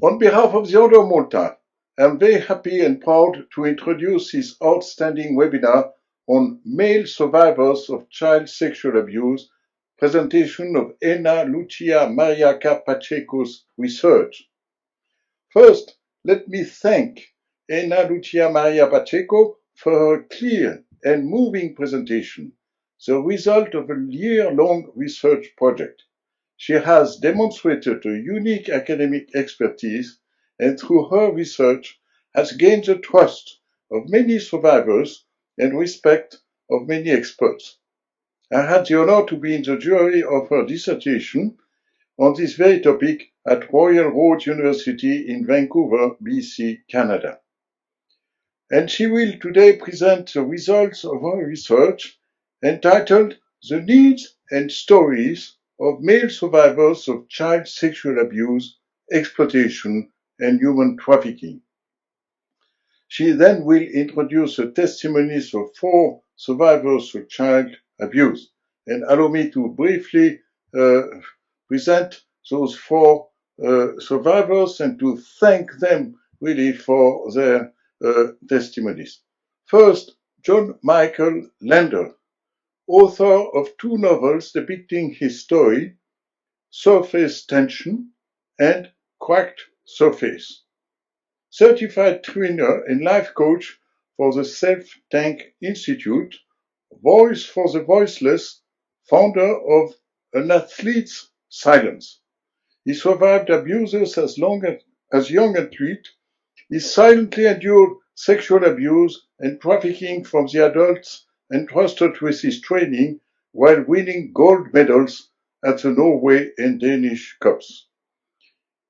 On behalf of the Order of Malta, I am very happy and proud to introduce this outstanding webinar on male survivors of child sexual abuse, presentation of Ena Lucia Mariaca Pacheco'S research. First, let me thank Ena Lucia Maria Pacheco for her clear and moving presentation, the result of a year-long research project. She has demonstrated a unique academic expertise and through her research has gained the trust of many survivors and respect of many experts. I had the honor to be in the jury of her dissertation on this very topic at Royal Road University in Vancouver, BC, Canada. And she will today present the results of her research entitled The Needs and Stories of Male Survivors of Child Sexual Abuse, Exploitation, and Human Trafficking. She then will introduce the testimonies of 4 survivors of child abuse. And allow me to briefly present those 4 survivors and to thank them really for their testimonies. First, John Michael Lander, author of 2 novels depicting his story, Surface Tension and Cracked Surface. Certified trainer and life coach for the Self-Tank Institute, Voice for the Voiceless, founder of An Athlete's Silence. He survived abuses as young athlete. He silently endured sexual abuse and trafficking from the adults entrusted with his training while winning gold medals at the Norway and Danish Cups.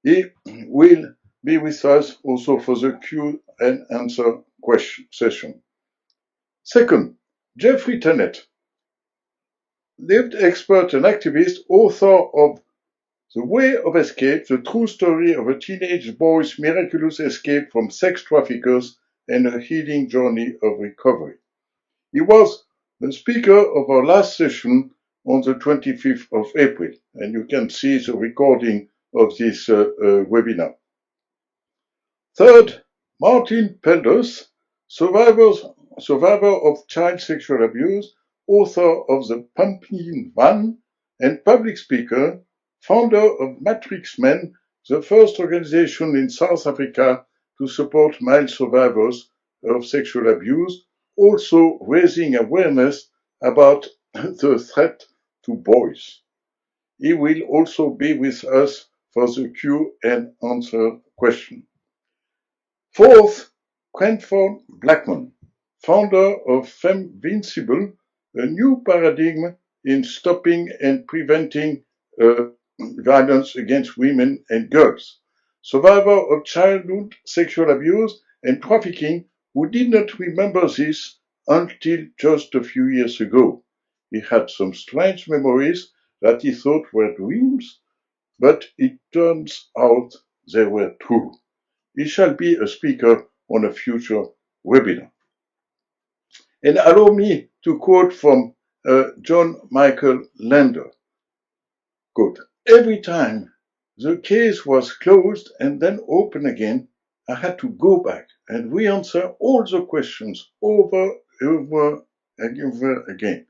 He will be with us also for the Q and answer question session. Second, Jeffrey Tennant, lived expert and activist, author of The Way of Escape, the true story of a teenage boy's miraculous escape from sex traffickers and a healing journey of recovery. He was the speaker of our last session on the 25th of April, and you can see the recording of this webinar. Third, Martin Pelders, survivor of child sexual abuse, author of The Pumpkin Van, and public speaker, founder of Matrix Men, the first organization in South Africa to support male survivors of sexual abuse, also raising awareness about the threat to boys. He will also be with us for the Q and answer question. Fourth, Cranford Blackman, founder of Femvincible, a new paradigm in stopping and preventing violence against women and girls. Survivor of childhood sexual abuse and trafficking who did not remember this until just a few years ago. He had some strange memories that he thought were dreams, but it turns out they were true. He shall be a speaker on a future webinar. And allow me to quote from John Michael Lander. Quote, every time the case was closed and then opened again, I had to go back and re-answer all the questions over and over again.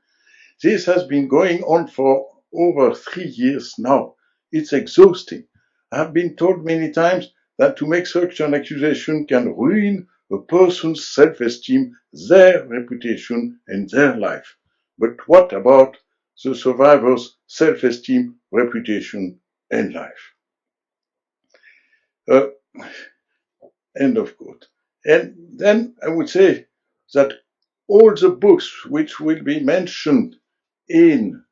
This has been going on for over 3 years now. It's exhausting. I have been told many times that to make such an accusation can ruin a person's self-esteem, their reputation, and their life. But what about the survivor's self-esteem, reputation, and life? End of quote. And then I would say that all the books which will be mentioned in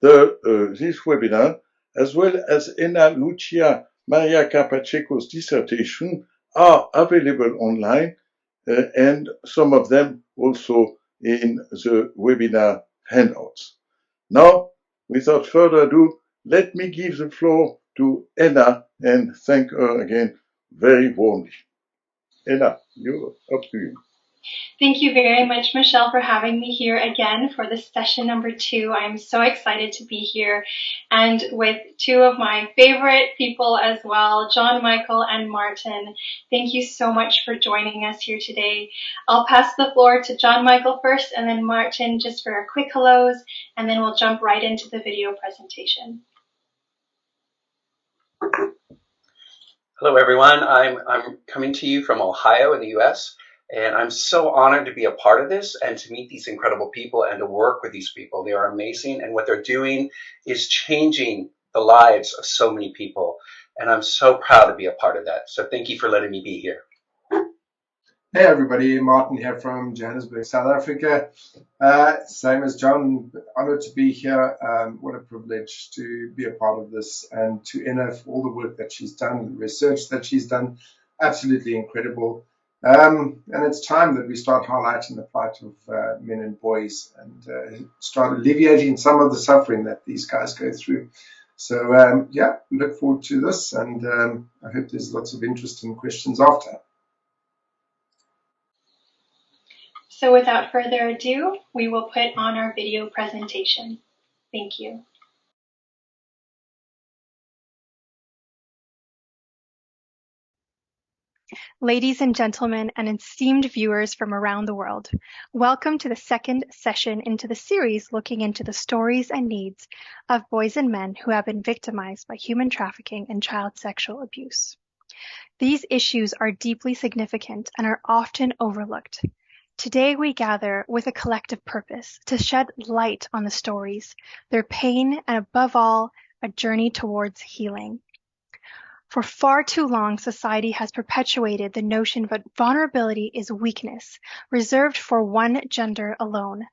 this webinar, as well as Ena Lucia Mariaca Pacheco'S dissertation, are available online, and some of them also in the webinar handouts. Now, without further ado, let me give the floor to Ena and thank her again very warmly. Ena, up to you. Thank you very much, Michelle, for having me here again for this session number 2. I'm so excited to be here and with two of my favorite people as well, John Michael and Martin. Thank you so much for joining us here today. I'll pass the floor to John Michael first and then Martin just for a quick hellos, and then we'll jump right into the video presentation. Hello, everyone. I'm coming to you from Ohio in the U.S., and I'm so honored to be a part of this and to meet these incredible people and to work with these people. They are amazing, and what they're doing is changing the lives of so many people, and I'm so proud to be a part of that. So thank you for letting me be here. Hey everybody, Martin here from Johannesburg, South Africa. Same as John, honored to be here. What a privilege to be a part of this, and to Ena for all the work that she's done, the research that she's done, absolutely incredible. And it's time that we start highlighting the plight of men and boys and start alleviating some of the suffering that these guys go through. So yeah, look forward to this, and I hope there's lots of interesting questions after. So without further ado, we will put on our video presentation. Thank you. Ladies and gentlemen, and esteemed viewers from around the world, welcome to the second session into the series looking into the stories and needs of boys and men who have been victimized by human trafficking and child sexual abuse. These issues are deeply significant and are often overlooked. Today we gather with a collective purpose to shed light on the stories, their pain, and above all, a journey towards healing. For far too long, society has perpetuated the notion that vulnerability is weakness, reserved for one gender alone.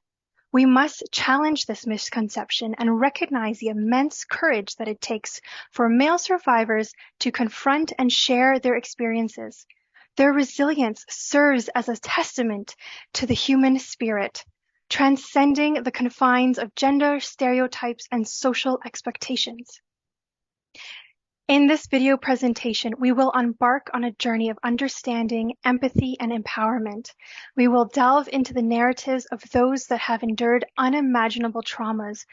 We must challenge this misconception and recognize the immense courage that it takes for male survivors to confront and share their experiences. Their resilience serves as a testament to the human spirit, transcending the confines of gender stereotypes and social expectations. In this video presentation, we will embark on a journey of understanding, empathy, and empowerment. We will delve into the narratives of those that have endured unimaginable traumas,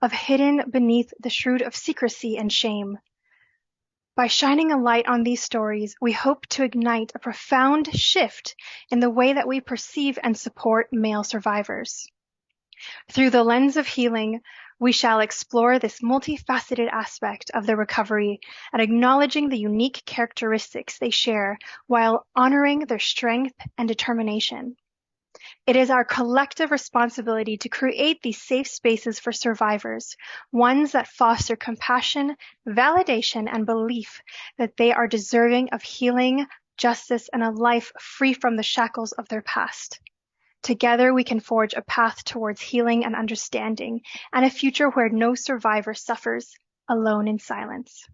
of hidden beneath the shroud of secrecy and shame. By shining a light on these stories, we hope to ignite a profound shift in the way that we perceive and support male survivors. Through the lens of healing, we shall explore this multifaceted aspect of the recovery and acknowledging the unique characteristics they share while honoring their strength and determination. It is our collective responsibility to create these safe spaces for survivors, ones that foster compassion, validation, and belief that they are deserving of healing, justice, and a life free from the shackles of their past. Together, we can forge a path towards healing and understanding, and a future where no survivor suffers alone in silence.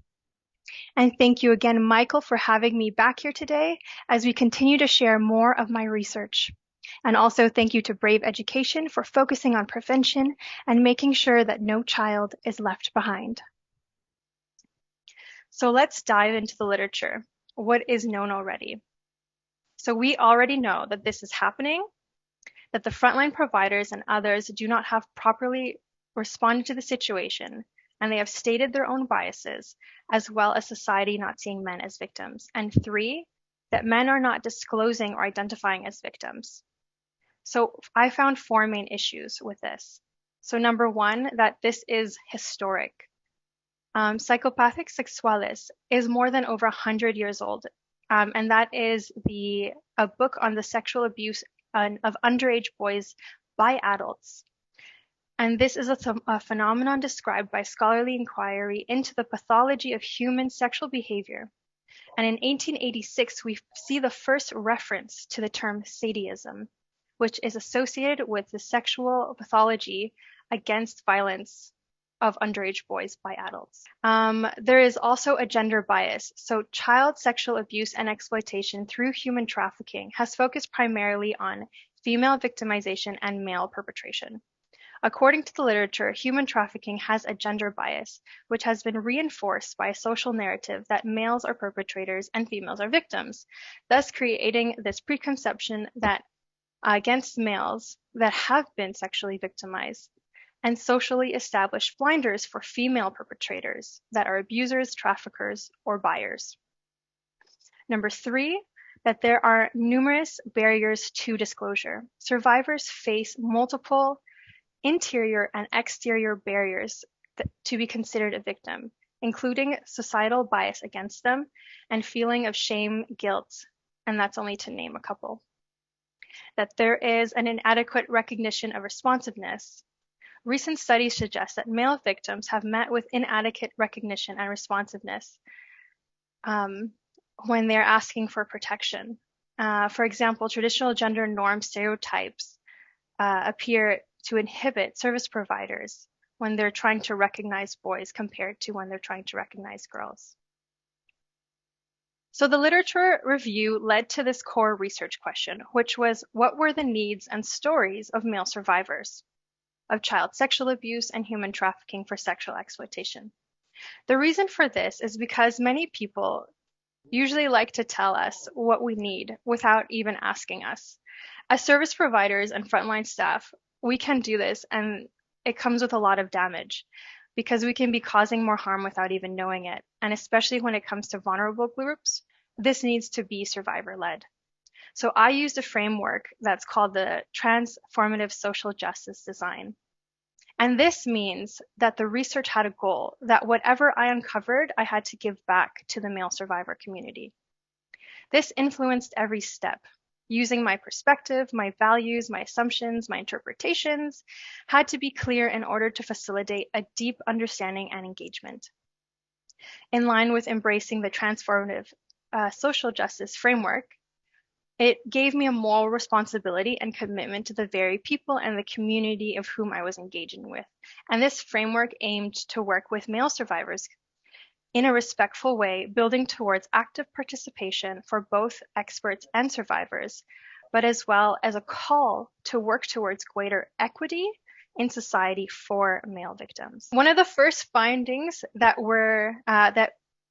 And thank you again, Michael, for having me back here today as we continue to share more of my research. And also thank you to Brave Education for focusing on prevention and making sure that no child is left behind. So let's dive into the literature. What is known already? So we already know that this is happening, that the frontline providers and others do not have properly responded to the situation, and they have stated their own biases, as well as society not seeing men as victims. And 3, that men are not disclosing or identifying as victims. So I found 4 main issues with this. So number 1, that this is historic. Psychopathic Sexuales is more than over 100 years old, and that is a book on the sexual abuse of underage boys by adults. And this is a phenomenon described by scholarly inquiry into the pathology of human sexual behavior. And in 1886, we see the first reference to the term sadism, which is associated with the sexual pathology against violence of underage boys by adults. There is also a gender bias. So child sexual abuse and exploitation through human trafficking has focused primarily on female victimization and male perpetration. According to the literature, human trafficking has a gender bias, which has been reinforced by a social narrative that males are perpetrators and females are victims, thus creating this preconception that against males that have been sexually victimized, and socially established blinders for female perpetrators that are abusers, traffickers, or buyers. Number 3, that there are numerous barriers to disclosure. Survivors face multiple interior and exterior barriers to be considered a victim, including societal bias against them and feeling of shame, guilt, and that's only to name a couple. That there is an inadequate recognition of responsiveness. Recent studies suggest that male victims have met with inadequate recognition and responsiveness when they're asking for protection. For example, traditional gender norm stereotypes appear to inhibit service providers when they're trying to recognize boys compared to when they're trying to recognize girls. So the literature review led to this core research question, which was, what were the needs and stories of male survivors of child sexual abuse and human trafficking for sexual exploitation? The reason for this is because many people usually like to tell us what we need without even asking us. As service providers and frontline staff, we can do this, and it comes with a lot of damage because we can be causing more harm without even knowing it. And especially when it comes to vulnerable groups, this needs to be survivor-led. So I used a framework that's called the Transformative Social Justice Design. And this means that the research had a goal that whatever I uncovered, I had to give back to the male survivor community. This influenced every step. Using my perspective, my values, my assumptions, my interpretations had to be clear in order to facilitate a deep understanding and engagement. In line with embracing the transformative social justice framework, it gave me a moral responsibility and commitment to the very people and the community of whom I was engaging with. And this framework aimed to work with male survivors in a respectful way, building towards active participation for both experts and survivors, but as well as a call to work towards greater equity in society for male victims. One of the first findings that were an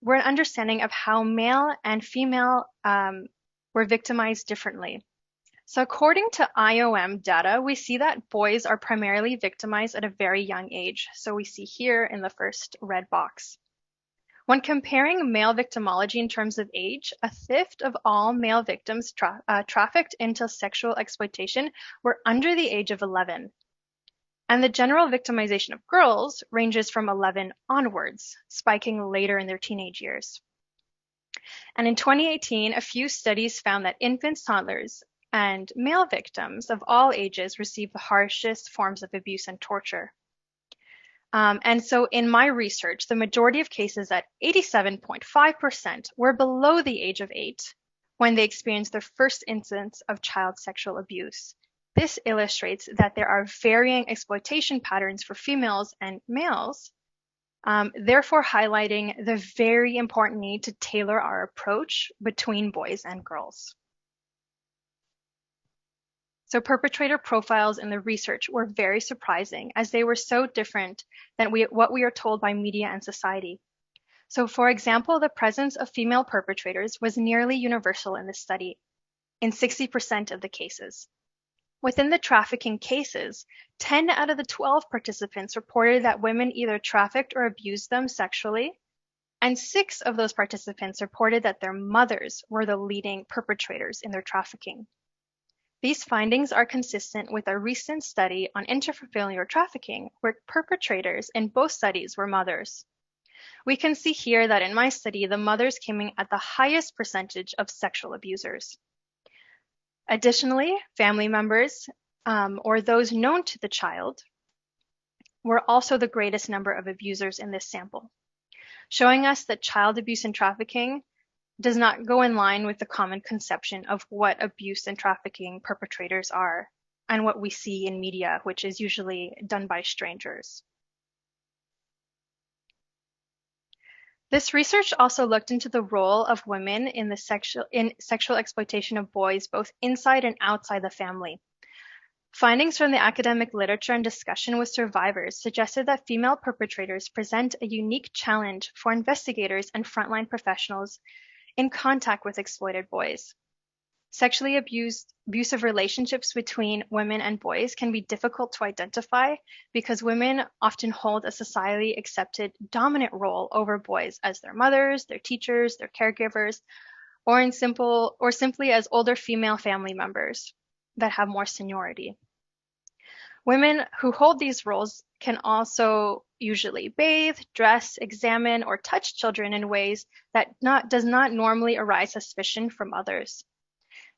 understanding of how male and female were victimized differently. So according to IOM data, we see that boys are primarily victimized at a very young age. So we see here in the first red box. When comparing male victimology in terms of age, a fifth of all male victims trafficked into sexual exploitation were under the age of 11. And the general victimization of girls ranges from 11 onwards, spiking later in their teenage years. And in 2018, a few studies found that infants, toddlers, and male victims of all ages receive the harshest forms of abuse and torture. And so in my research, the majority of cases at 87.5% were below the age of 8 when they experienced their first instance of child sexual abuse. This illustrates that there are varying exploitation patterns for females and males, therefore highlighting the very important need to tailor our approach between boys and girls. So perpetrator profiles in the research were very surprising as they were so different than what we are told by media and society. So for example, the presence of female perpetrators was nearly universal in this study in 60% of the cases. Within the trafficking cases, 10 out of the 12 participants reported that women either trafficked or abused them sexually, and 6 of those participants reported that their mothers were the leading perpetrators in their trafficking. These findings are consistent with a recent study on intrafamilial trafficking, where perpetrators in both studies were mothers. We can see here that in my study, the mothers came in at the highest percentage of sexual abusers. Additionally, family members or those known to the child were also the greatest number of abusers in this sample, showing us that child abuse and trafficking does not go in line with the common conception of what abuse and trafficking perpetrators are and what we see in media, which is usually done by strangers. This research also looked into the role of women in sexual exploitation of boys, both inside and outside the family. Findings from the academic literature and discussion with survivors suggested that female perpetrators present a unique challenge for investigators and frontline professionals in contact with exploited boys. Sexually abusive relationships between women and boys can be difficult to identify because women often hold a socially accepted dominant role over boys as their mothers, their teachers, their caregivers, or simply as older female family members that have more seniority. Women who hold these roles can also usually bathe, dress, examine, or touch children in ways that does not normally arise suspicion from others.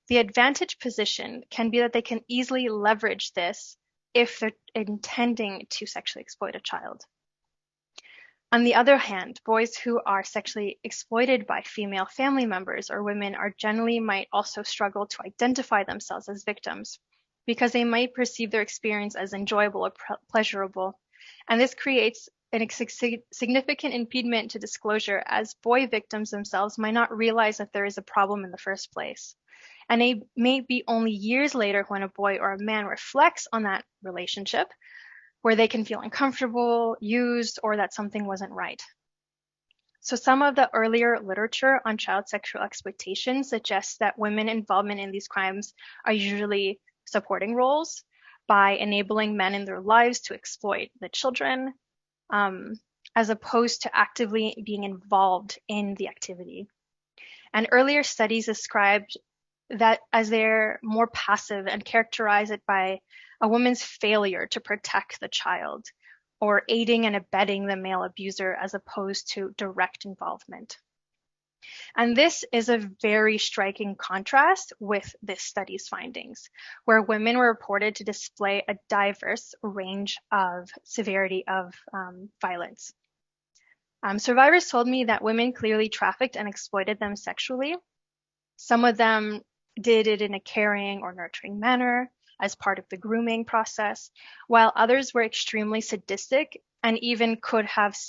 The advantage position can be that they can easily leverage this if they're intending to sexually exploit a child. On the other hand, boys who are sexually exploited by female family members or women are generally might also struggle to identify themselves as victims because they might perceive their experience as enjoyable or pleasurable. And this creates a significant impediment to disclosure, as boy victims themselves might not realize that there is a problem in the first place. And it may be only years later when a boy or a man reflects on that relationship where they can feel uncomfortable, used, or that something wasn't right. So some of the earlier literature on child sexual exploitation suggests that women involvement in these crimes are usually supporting roles by enabling men in their lives to exploit the children, as opposed to actively being involved in the activity. And earlier studies described that as they're more passive and characterize it by a woman's failure to protect the child or aiding and abetting the male abuser as opposed to direct involvement. And this is a very striking contrast with this study's findings, where women were reported to display a diverse range of severity of violence. Survivors told me that women clearly trafficked and exploited them sexually. Some of them did it in a caring or nurturing manner as part of the grooming process, while others were extremely sadistic and even could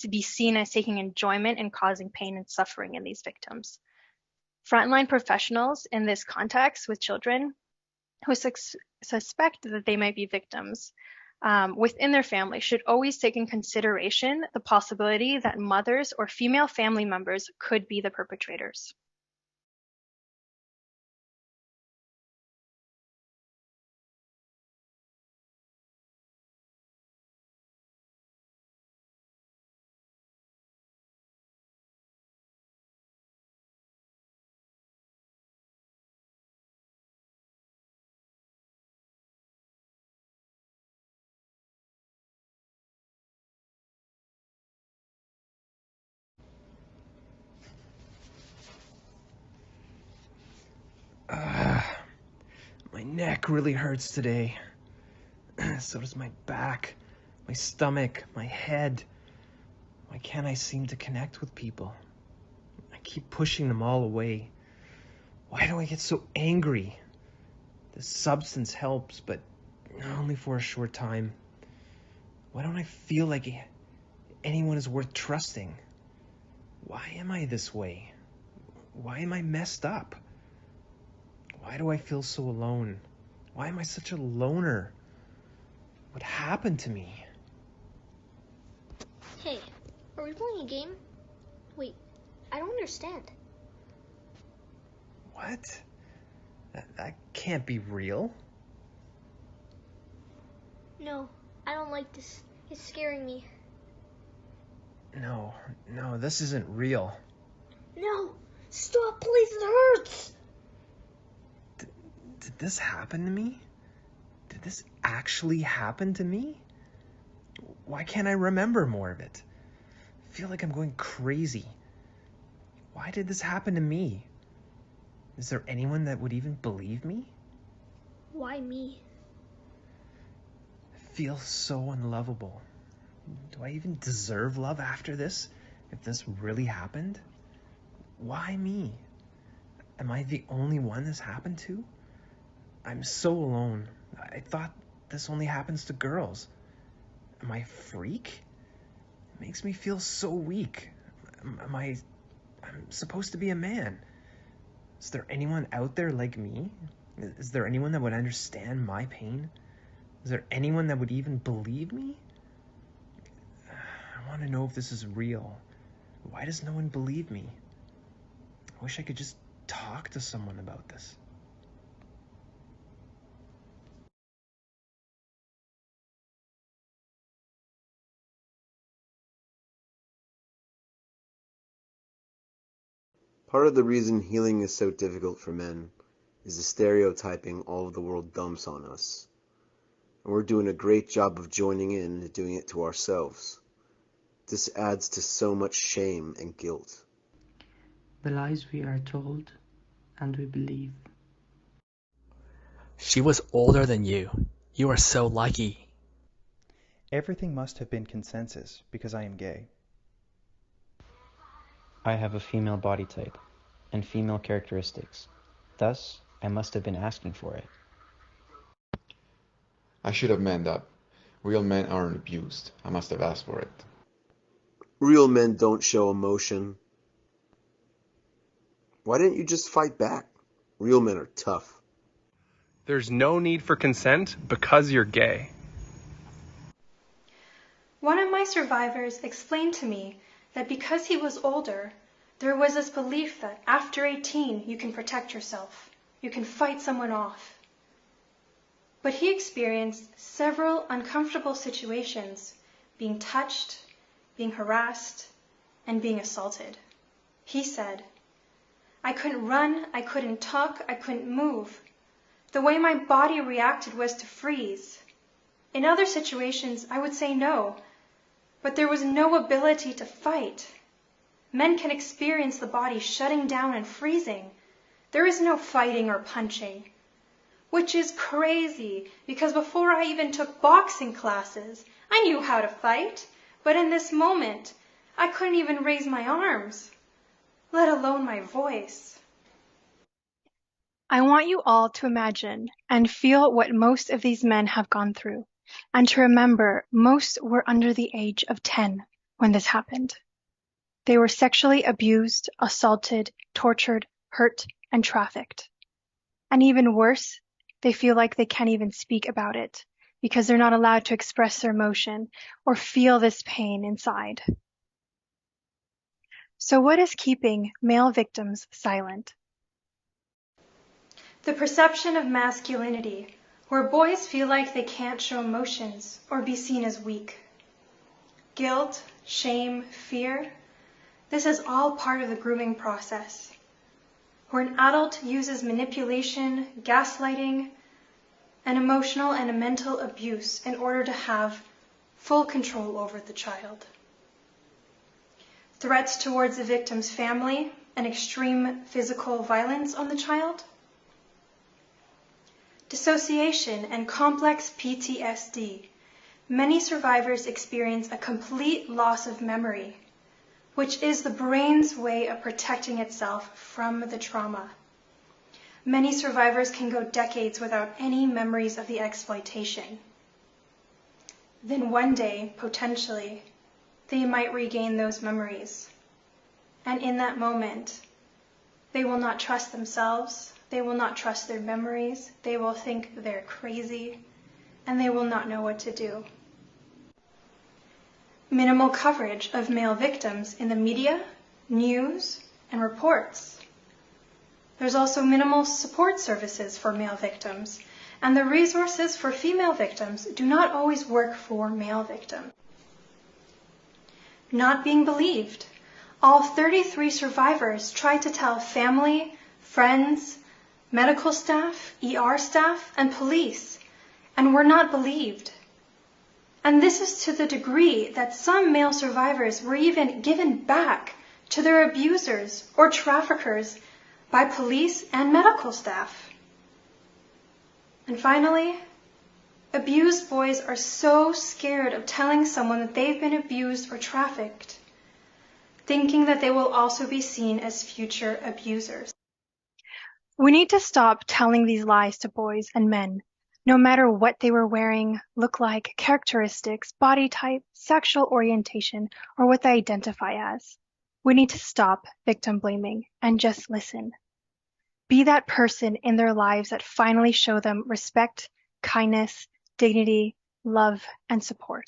be seen as taking enjoyment in causing pain and suffering in these victims. Frontline professionals in this context with children who suspect that they might be victims within their family should always take in consideration the possibility that mothers or female family members could be the perpetrators. My neck really hurts today. So does my back, my stomach, my head. Why can't I seem to connect with people? I keep pushing them all away. Why do I get so angry? The substance helps, but only for a short time. Why don't I feel like anyone is worth trusting? Why am I this way? Why am I messed up? Why do I feel so alone? Why am I such a loner? What happened to me? Hey, are we playing a game? Wait, I don't understand. What? That can't be real. No, I don't like this. It's scaring me. No, this isn't real. No, stop, please, it hurts! Did this happen to me? Did this actually happen to me? Why can't I remember more of it? I feel like I'm going crazy. Why did this happen to me? Is there anyone that would even believe me? Why me? I feel so unlovable. Do I even deserve love after this? If this really happened? Why me? Am I the only one this happened to? I'm so alone. I thought this only happens to girls. Am I a freak? It makes me feel so weak. I'm supposed to be a man. Is there anyone out there like me? Is there anyone that would understand my pain? Is there anyone that would even believe me? I want to know if this is real. Why does no one believe me? I wish I could just talk to someone about this. Part of the reason healing is so difficult for men is the stereotyping all of the world dumps on us. And we're doing a great job of joining in and doing it to ourselves. This adds to so much shame and guilt. The lies we are told and we believe. She was older than you. You are so lucky. Everything must have been consensus because I am gay. I have a female body type and female characteristics. Thus, I must have been asking for it. I should have manned up. Real men aren't abused. I must have asked for it. Real men don't show emotion. Why didn't you just fight back? Real men are tough. There's no need for consent because you're gay. One of my survivors explained to me that because he was older, there was this belief that after 18 you can protect yourself, you can fight someone off. But he experienced several uncomfortable situations, being touched, being harassed, and being assaulted. He said, "I couldn't run, I couldn't talk, I couldn't move. The way my body reacted was to freeze. In other situations, I would say no, but there was no ability to fight. Men can experience the body shutting down and freezing. There is no fighting or punching, which is crazy because before I even took boxing classes, I knew how to fight, but in this moment, I couldn't even raise my arms, let alone my voice." I want you all to imagine and feel what most of these men have gone through, and to remember most were under the age of 10 when this happened. They were sexually abused, assaulted, tortured, hurt, and trafficked. And even worse, they feel like they can't even speak about it because they're not allowed to express their emotion or feel this pain inside. So what is keeping male victims silent? The perception of masculinity, where boys feel like they can't show emotions or be seen as weak. Guilt, shame, fear, this is all part of the grooming process, where an adult uses manipulation, gaslighting, and emotional and mental abuse in order to have full control over the child. Threats towards the victim's family and extreme physical violence on the child. Dissociation and complex PTSD. Many survivors experience a complete loss of memory, which is the brain's way of protecting itself from the trauma. Many survivors can go decades without any memories of the exploitation. Then one day, potentially, they might regain those memories. And in that moment, they will not trust themselves, they will not trust their memories, they will think they're crazy, and they will not know what to do. Minimal coverage of male victims in the media, news, and reports. There's also minimal support services for male victims, and the resources for female victims do not always work for male victims. Not being believed. All 33 survivors tried to tell family, friends, medical staff, ER staff, and police, and were not believed. And this is to the degree that some male survivors were even given back to their abusers or traffickers by police and medical staff. And finally, abused boys are so scared of telling someone that they've been abused or trafficked, thinking that they will also be seen as future abusers. We need to stop telling these lies to boys and men, no matter what they were wearing, look like, characteristics, body type, sexual orientation, or what they identify as. We need to stop victim blaming and just listen. Be that person in their lives that finally show them respect, kindness, dignity, love, and support.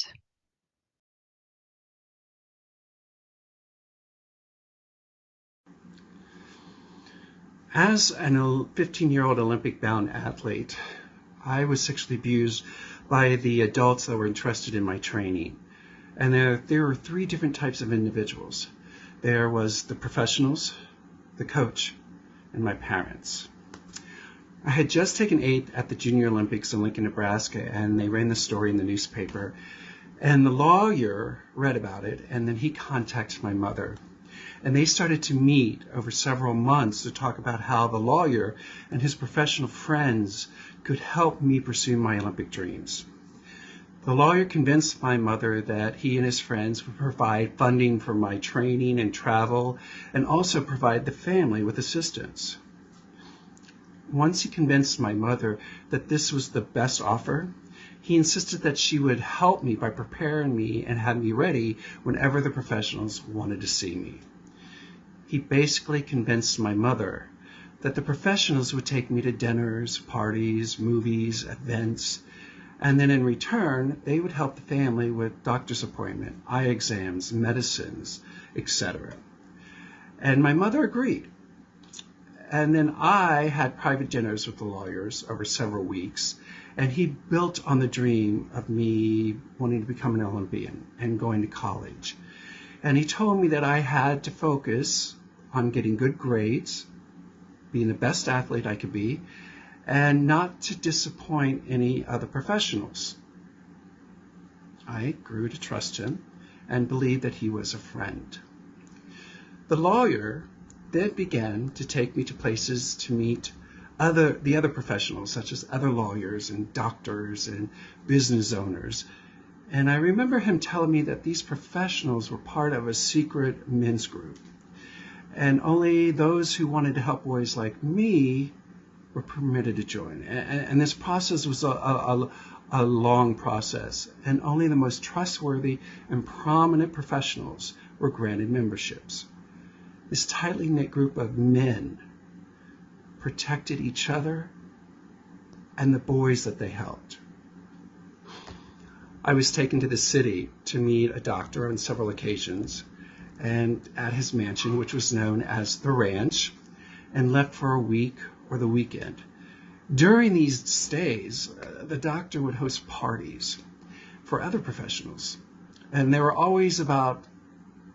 As a 15-year-old Olympic-bound athlete, I was sexually abused by the adults that were interested in my training. And there were three different types of individuals. There was the professionals, the coach, and my parents. I had just taken 8th at the Junior Olympics in Lincoln, Nebraska, and they ran the story in the newspaper. And the lawyer read about it, and then he contacted my mother. And they started to meet over several months to talk about how the lawyer and his professional friends could help me pursue my Olympic dreams. The lawyer convinced my mother that he and his friends would provide funding for my training and travel, and also provide the family with assistance. Once he convinced my mother that this was the best offer, he insisted that she would help me by preparing me and have me ready whenever the professionals wanted to see me. He basically convinced my mother that the professionals would take me to dinners, parties, movies, events, and then in return, they would help the family with doctor's appointment, eye exams, medicines, etc. And my mother agreed. And then I had private dinners with the lawyers over several weeks, and he built on the dream of me wanting to become an Olympian and going to college. And he told me that I had to focus on getting good grades, being the best athlete I could be, and not to disappoint any other professionals. I grew to trust him and believed that he was a friend. The lawyer then began to take me to places to meet the other professionals, such as other lawyers and doctors and business owners. And I remember him telling me that these professionals were part of a secret men's group, and only those who wanted to help boys like me were permitted to join. And this process was a long process, and only the most trustworthy and prominent professionals were granted memberships. This tightly knit group of men protected each other and the boys that they helped. I was taken to the city to meet a doctor on several occasions, and at his mansion, which was known as the Ranch, and left for a week or the weekend. During these stays, the doctor would host parties for other professionals, and there were always about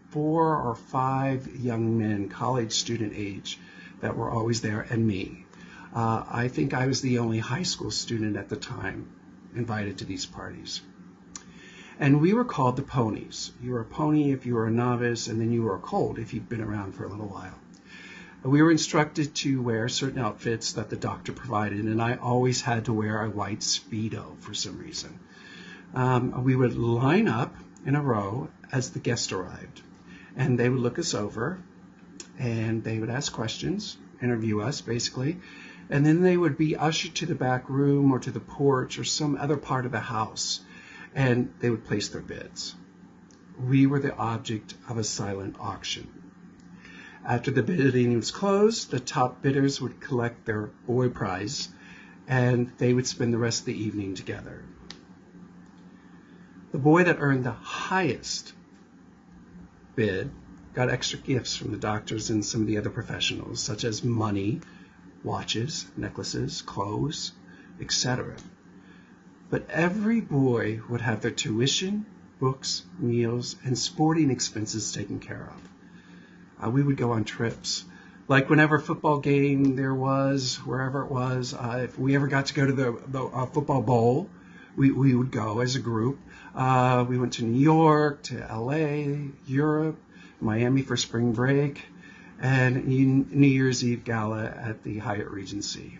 4 or 5 young men, college student age, that were always there, and me. I think I was the only high school student at the time invited to these parties. And we were called the ponies. You were a pony if you were a novice, and then you were a colt if you'd been around for a little while. We were instructed to wear certain outfits that the doctor provided, and I always had to wear a white Speedo for some reason. We would line up in a row as the guests arrived, and they would look us over, and they would ask questions, interview us basically, and then they would be ushered to the back room or to the porch or some other part of the house, and they would place their bids. We were the object of a silent auction. After the bidding was closed, the top bidders would collect their boy prize, and they would spend the rest of the evening together. The boy that earned the highest bid got extra gifts from the doctors and some of the other professionals, such as money, watches, necklaces, clothes, etc. But every boy would have their tuition, books, meals, and sporting expenses taken care of. We would go on trips. Like whenever football game there was, wherever it was, if we ever got to go to the football bowl, we would go as a group. We went to New York, to LA, Europe, Miami for spring break, and New Year's Eve gala at the Hyatt Regency.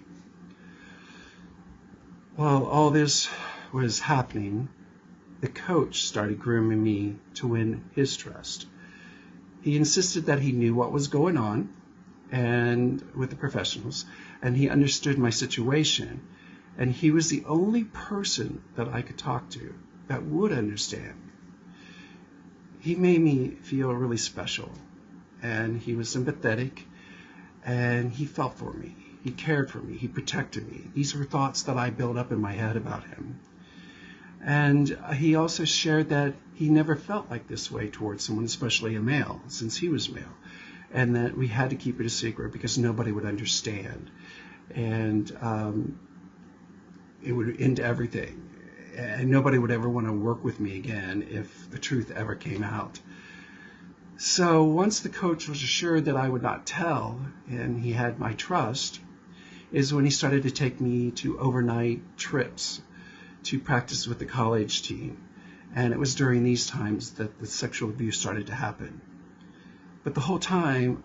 While all this was happening, the coach started grooming me to win his trust. He insisted that he knew what was going on and with the professionals, and he understood my situation, and he was the only person that I could talk to that would understand. He made me feel really special, and he was sympathetic, and he felt for me. He cared for me. He protected me. These were thoughts that I built up in my head about him. And he also shared that he never felt like this way towards someone, especially a male, since he was male, and that we had to keep it a secret because nobody would understand. And it would end everything. And nobody would ever want to work with me again if the truth ever came out. So once the coach was assured that I would not tell, and he had my trust, is when he started to take me to overnight trips to practice with the college team. And it was during these times that the sexual abuse started to happen. But the whole time,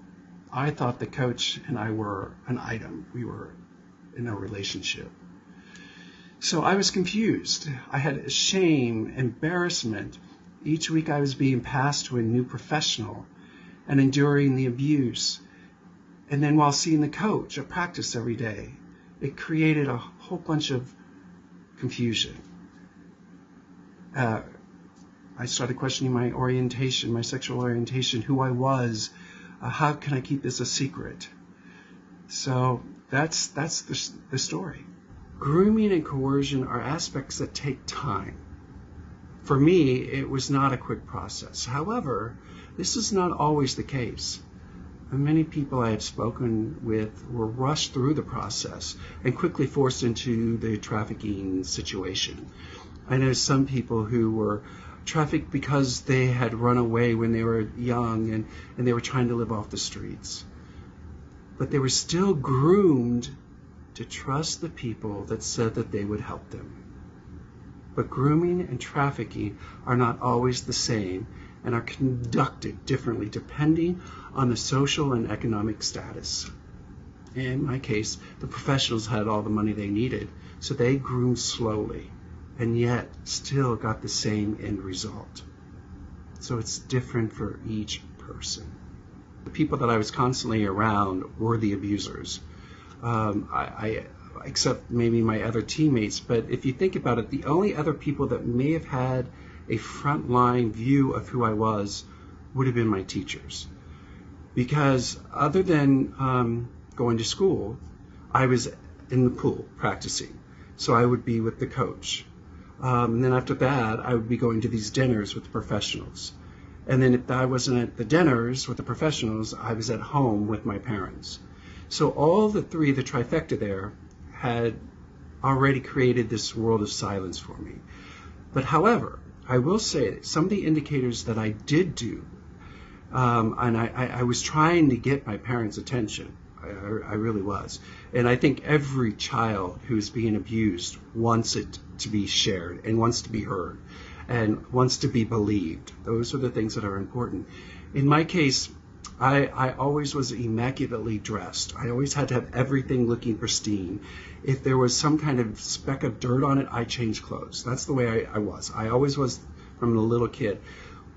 I thought the coach and I were an item. We were in a relationship. So I was confused. I had shame, embarrassment. Each week I was being passed to a new professional and enduring the abuse. And then while seeing the coach at practice every day, it created a whole bunch of confusion. I started questioning my orientation, my sexual orientation, who I was. How can I keep this a secret? So that's the story. Grooming and coercion are aspects that take time. For me, it was not a quick process. However, this is not always the case. Many people I have spoken with were rushed through the process and quickly forced into the trafficking situation. I know some people who were trafficked because they had run away when they were young and they were trying to live off the streets. But they were still groomed to trust the people that said that they would help them. But grooming and trafficking are not always the same and are conducted differently depending on the social and economic status. In my case, the professionals had all the money they needed, so they groomed slowly and yet still got the same end result. So it's different for each person. The people that I was constantly around were the abusers. Except maybe my other teammates, but if you think about it, the only other people that may have had a frontline view of who I was would have been my teachers. Because other than going to school, I was in the pool practicing. So I would be with the coach. And then after that, I would be going to these dinners with the professionals. And then if I wasn't at the dinners with the professionals, I was at home with my parents. So all the three, the trifecta there, had already created this world of silence for me. But however, I will say that some of the indicators that I did do, and I was trying to get my parents' attention. I really was. And I think every child who's being abused wants it to be shared and wants to be heard and wants to be believed. Those are the things that are important. In my case, I always was immaculately dressed. I always had to have everything looking pristine. If there was some kind of speck of dirt on it, I changed clothes. That's the way I was. I always was from a little kid.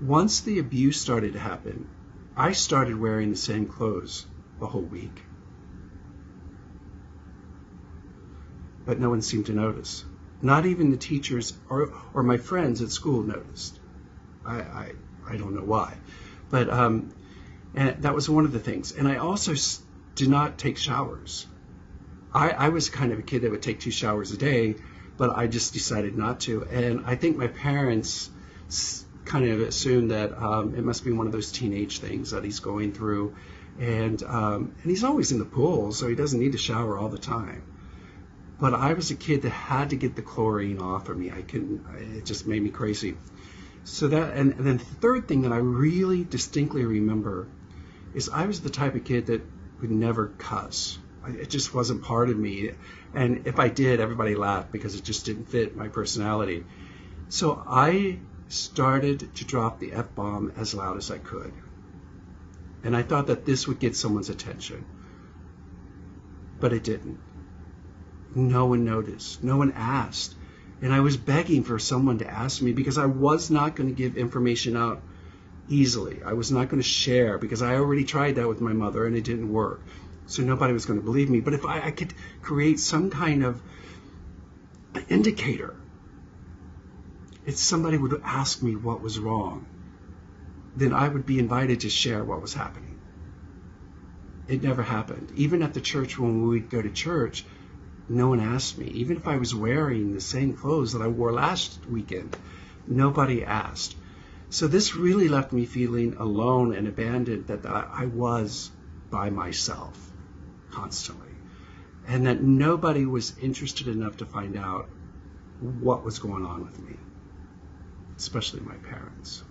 Once the abuse started to happen, I started wearing the same clothes the whole week. But no one seemed to notice. Not even the teachers or my friends at school noticed. I don't know why. But and that was one of the things. And I also did not take showers. I was kind of a kid that would take 2 showers a day, but I just decided not to. And I think my parents kind of assumed that it must be one of those teenage things that he's going through. And he's always in the pool, so he doesn't need to shower all the time. But I was a kid that had to get the chlorine off of me. It just made me crazy. So that, and then the third thing that I really distinctly remember is I was the type of kid that would never cuss. It just wasn't part of me. And if I did, everybody laughed because it just didn't fit my personality. So I started to drop the F-bomb as loud as I could. And I thought that this would get someone's attention. But it didn't. No one noticed. No one asked. And I was begging for someone to ask me because I was not going to give information out easily. I was not going to share because I already tried that with my mother and it didn't work. So nobody was going to believe me. But if I could create some kind of indicator, if somebody would ask me what was wrong, then I would be invited to share what was happening. It never happened. Even at the church, when we would go to church, no one asked me. Even if I was wearing the same clothes that I wore last weekend, nobody asked. So this really left me feeling alone and abandoned, that I was by myself constantly, and that nobody was interested enough to find out what was going on with me, especially my parents.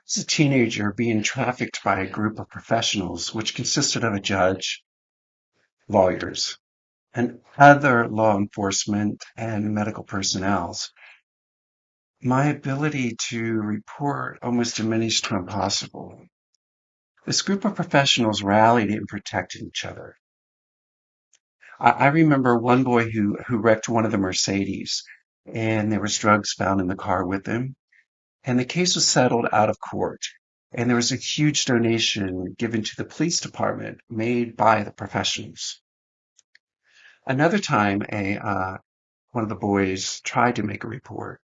As a teenager, being trafficked by a group of professionals, which consisted of a judge, lawyers, and other law enforcement and medical personnel, my ability to report almost diminished to impossible. This group of professionals rallied and protected each other. I remember one boy who wrecked one of the Mercedes, and there was drugs found in the car with him. And the case was settled out of court. And there was a huge donation given to the police department made by the professionals. Another time, one of the boys tried to make a report,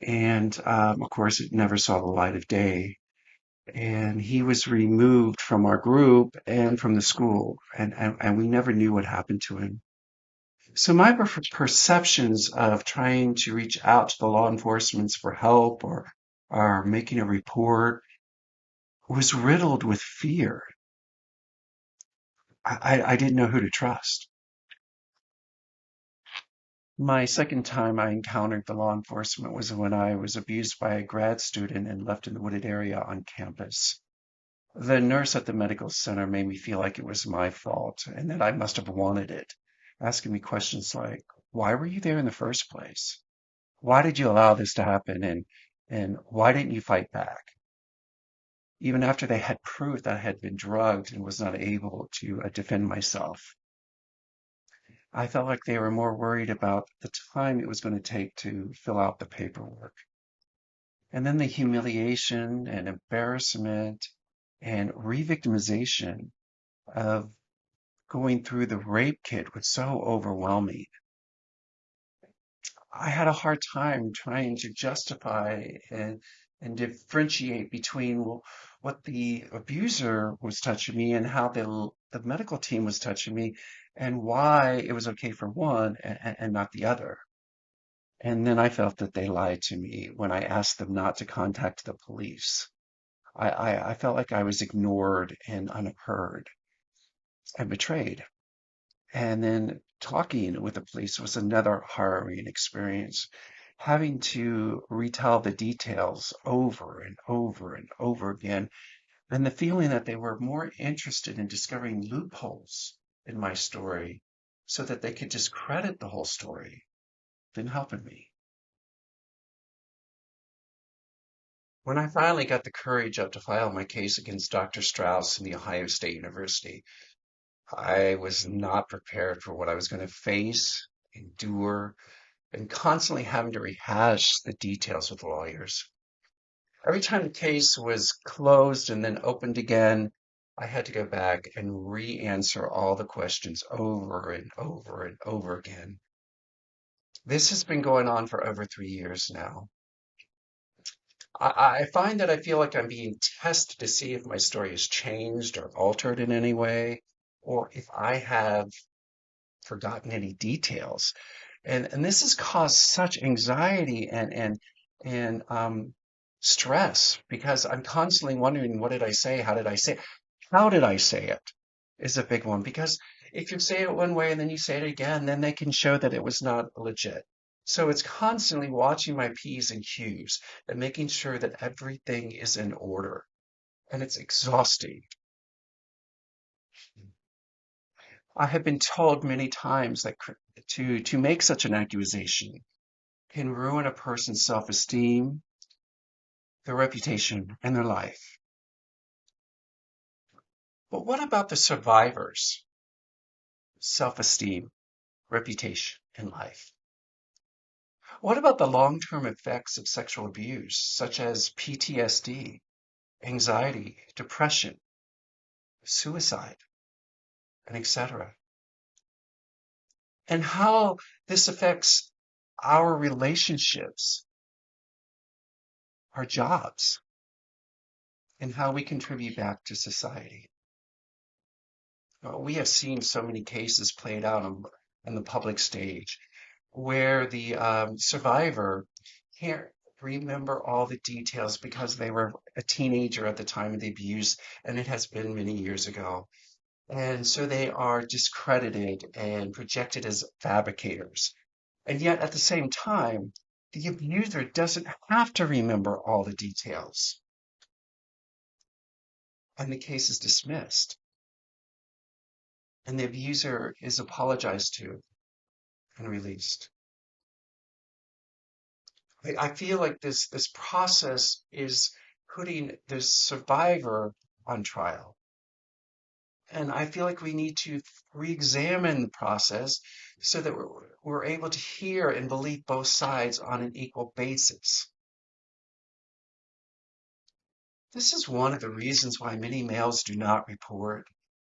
and of course, it never saw the light of day. And he was removed from our group and from the school, and we never knew what happened to him. So my perceptions of trying to reach out to the law enforcement for help or making a report was riddled with fear. I didn't know who to trust. My second time I encountered the law enforcement was when I was abused by a grad student and left in the wooded area on campus. The nurse at the medical center made me feel like it was my fault and that I must have wanted it, asking me questions like, why were you there in the first place? Why did you allow this to happen? And why didn't you fight back? Even after they had proof that I had been drugged and was not able to defend myself. I felt like they were more worried about the time it was going to take to fill out the paperwork. And then the humiliation and embarrassment and re-victimization of going through the rape kit was so overwhelming. I had a hard time trying to justify and differentiate between what the abuser was touching me and how the medical team was touching me and why it was okay for one and not the other. And then I felt that they lied to me when I asked them not to contact the police. I felt like I was ignored and unheard and betrayed. And then talking with the police was another harrowing experience. Having to retell the details over and over and over again, and the feeling that they were more interested in discovering loopholes in my story so that they could discredit the whole story than helping me. When I finally got the courage up to file my case against Dr. Strauss in the Ohio State University, I was not prepared for what I was going to face, endure, and constantly having to rehash the details with lawyers. Every time the case was closed and then opened again, I had to go back and re-answer all the questions over and over and over again. This has been going on for over 3 years now. I find that I feel like I'm being tested to see if my story has changed or altered in any way, or if I have forgotten any details. And this has caused such anxiety and stress because I'm constantly wondering, what did I say? How did I say it? How did I say it is a big one because if you say it one way and then you say it again, then they can show that it was not legit. So it's constantly watching my P's and Q's and making sure that everything is in order. And it's exhausting. I have been told many times that to make such an accusation can ruin a person's self-esteem, their reputation, and their life. But what about the survivors' self-esteem, reputation, and life? What about the long-term effects of sexual abuse, such as PTSD, anxiety, depression, suicide, and etc.? And how this affects our relationships, our jobs, and how we contribute back to society. We have seen so many cases played out on the public stage where the survivor can't remember all the details because they were a teenager at the time of the abuse, and it has been many years ago. And so they are discredited and projected as fabricators. And yet at the same time, the abuser doesn't have to remember all the details. and the case is dismissed, and the abuser is apologized to and released. I feel like this process is putting the survivor on trial. And I feel like we need to re-examine the process so that we're able to hear and believe both sides on an equal basis. This is one of the reasons why many males do not report,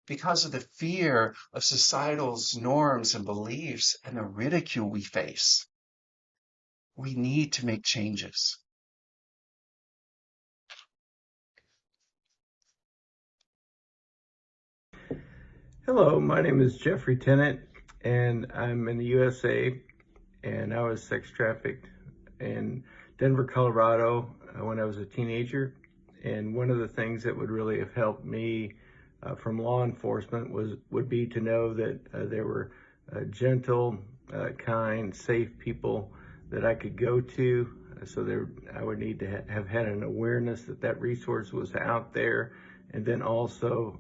because of the fear of societal norms and beliefs and the ridicule we face. We need to make changes. Hello, my name is Jeffrey Tennant, and I'm in the USA, and I was sex trafficked in Denver, Colorado when I was a teenager. And one of the things that would really have helped me from law enforcement would be to know that there were gentle, kind, safe people that I could go to. So I would need to have had an awareness that resource was out there, and then also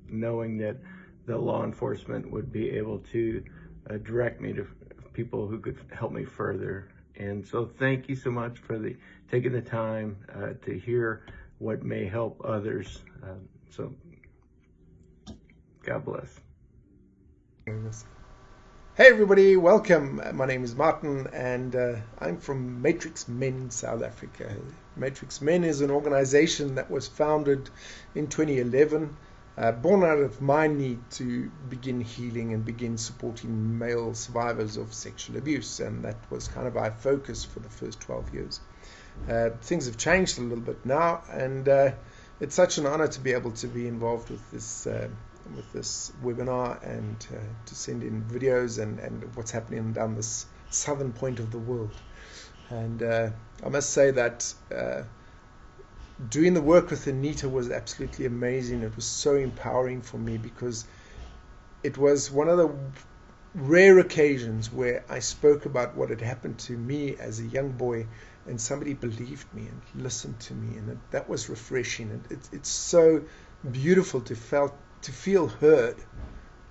knowing that the law enforcement would be able to direct me to people who could help me further. And so thank you so much for taking the time to hear what may help others. So God bless. Hey everybody, welcome. My name is Martin, and I'm from Matrix Men South Africa. Matrix Men is an organization that was founded in 2011, born out of my need to begin healing and begin supporting male survivors of sexual abuse, and that was kind of our focus for the first 12 years. Things have changed a little bit now, and it's such an honor to be able to be involved with this webinar and to send in videos and what's happening down this southern point of the world. And I must say that doing the work with Anita was absolutely amazing. It was so empowering for me, because it was one of the rare occasions where I spoke about what had happened to me as a young boy, and somebody believed me and listened to me, and that was refreshing. And it's so beautiful to feel heard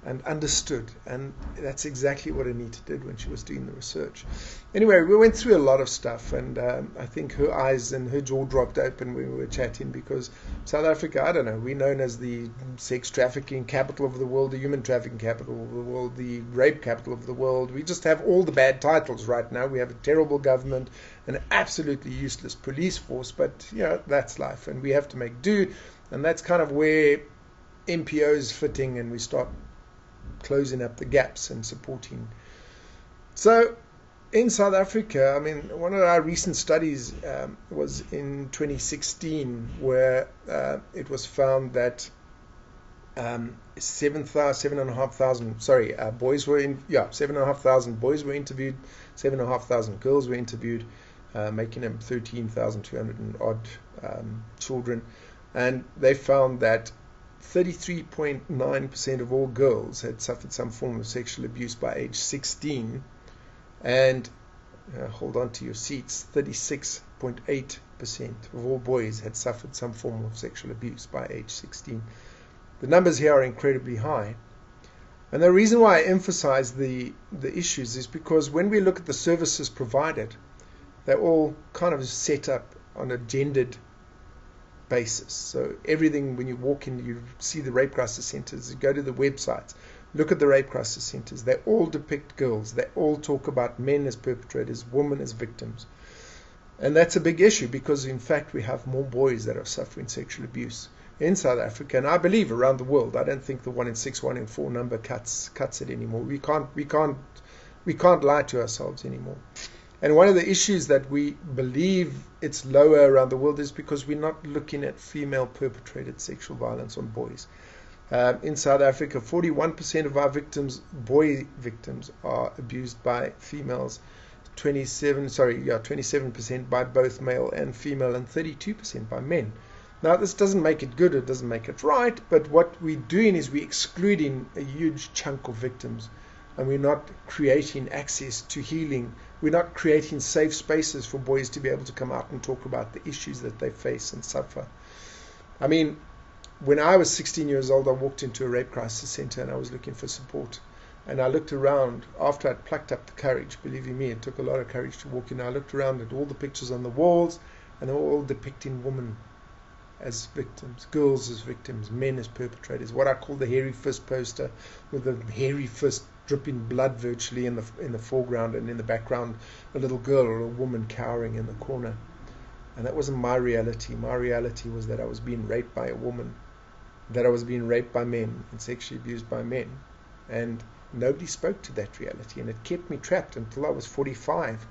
and understood, and that's exactly what Anita did when she was doing the research. Anyway, we went through a lot of stuff, and I think her eyes and her jaw dropped open when we were chatting, because South Africa, I don't know, we're known as the sex trafficking capital of the world, the human trafficking capital of the world, the rape capital of the world. We just have all the bad titles right now. We have a terrible government, an absolutely useless police force, but that's life, and we have to make do, and that's kind of where MPOs fitting, and we start closing up the gaps and supporting. So in South Africa, I mean, one of our recent studies was in 2016, where it was found that 7,500 boys were interviewed, 7,500 girls were interviewed, making them 13,200 and odd children, and they found that 33.9% of all girls had suffered some form of sexual abuse by age 16, and hold on to your seats, 36.8% of all boys had suffered some form of sexual abuse by age 16. The numbers here are incredibly high, and the reason why I emphasize the issues is because when we look at the services provided, they're all kind of set up on a gendered basis. So everything, when you walk in, you see the rape crisis centers, you go to the websites, look at the rape crisis centers, they all depict girls, they all talk about men as perpetrators, women as victims. And that's a big issue, because in fact we have more boys that are suffering sexual abuse in South Africa, and I believe around the world. I don't think the 1 in 6, 1 in 4 number cuts it anymore. We can't lie to ourselves anymore. And one of the issues that we believe it's lower around the world is because we're not looking at female perpetrated sexual violence on boys. In South Africa, 41% of our boy victims, are abused by females, 27% by both male and female, and 32% by men. Now, this doesn't make it good, it doesn't make it right, but what we're doing is we're excluding a huge chunk of victims, and we're not creating access to healing. We're not creating safe spaces for boys to be able to come out and talk about the issues that they face and suffer. I mean, when I was 16 years old, I walked into a rape crisis center and I was looking for support. And I looked around after I'd plucked up the courage. Believe you me, it took a lot of courage to walk in. I looked around at all the pictures on the walls, and they were all depicting women as victims, girls as victims, men as perpetrators. What I call the hairy fist poster, with the hairy fist dripping blood virtually in the foreground, and in the background a little girl or a woman cowering in the corner. And that wasn't my reality. My reality was that I was being raped by a woman, that I was being raped by men and sexually abused by men. And nobody spoke to that reality, and it kept me trapped until I was 45,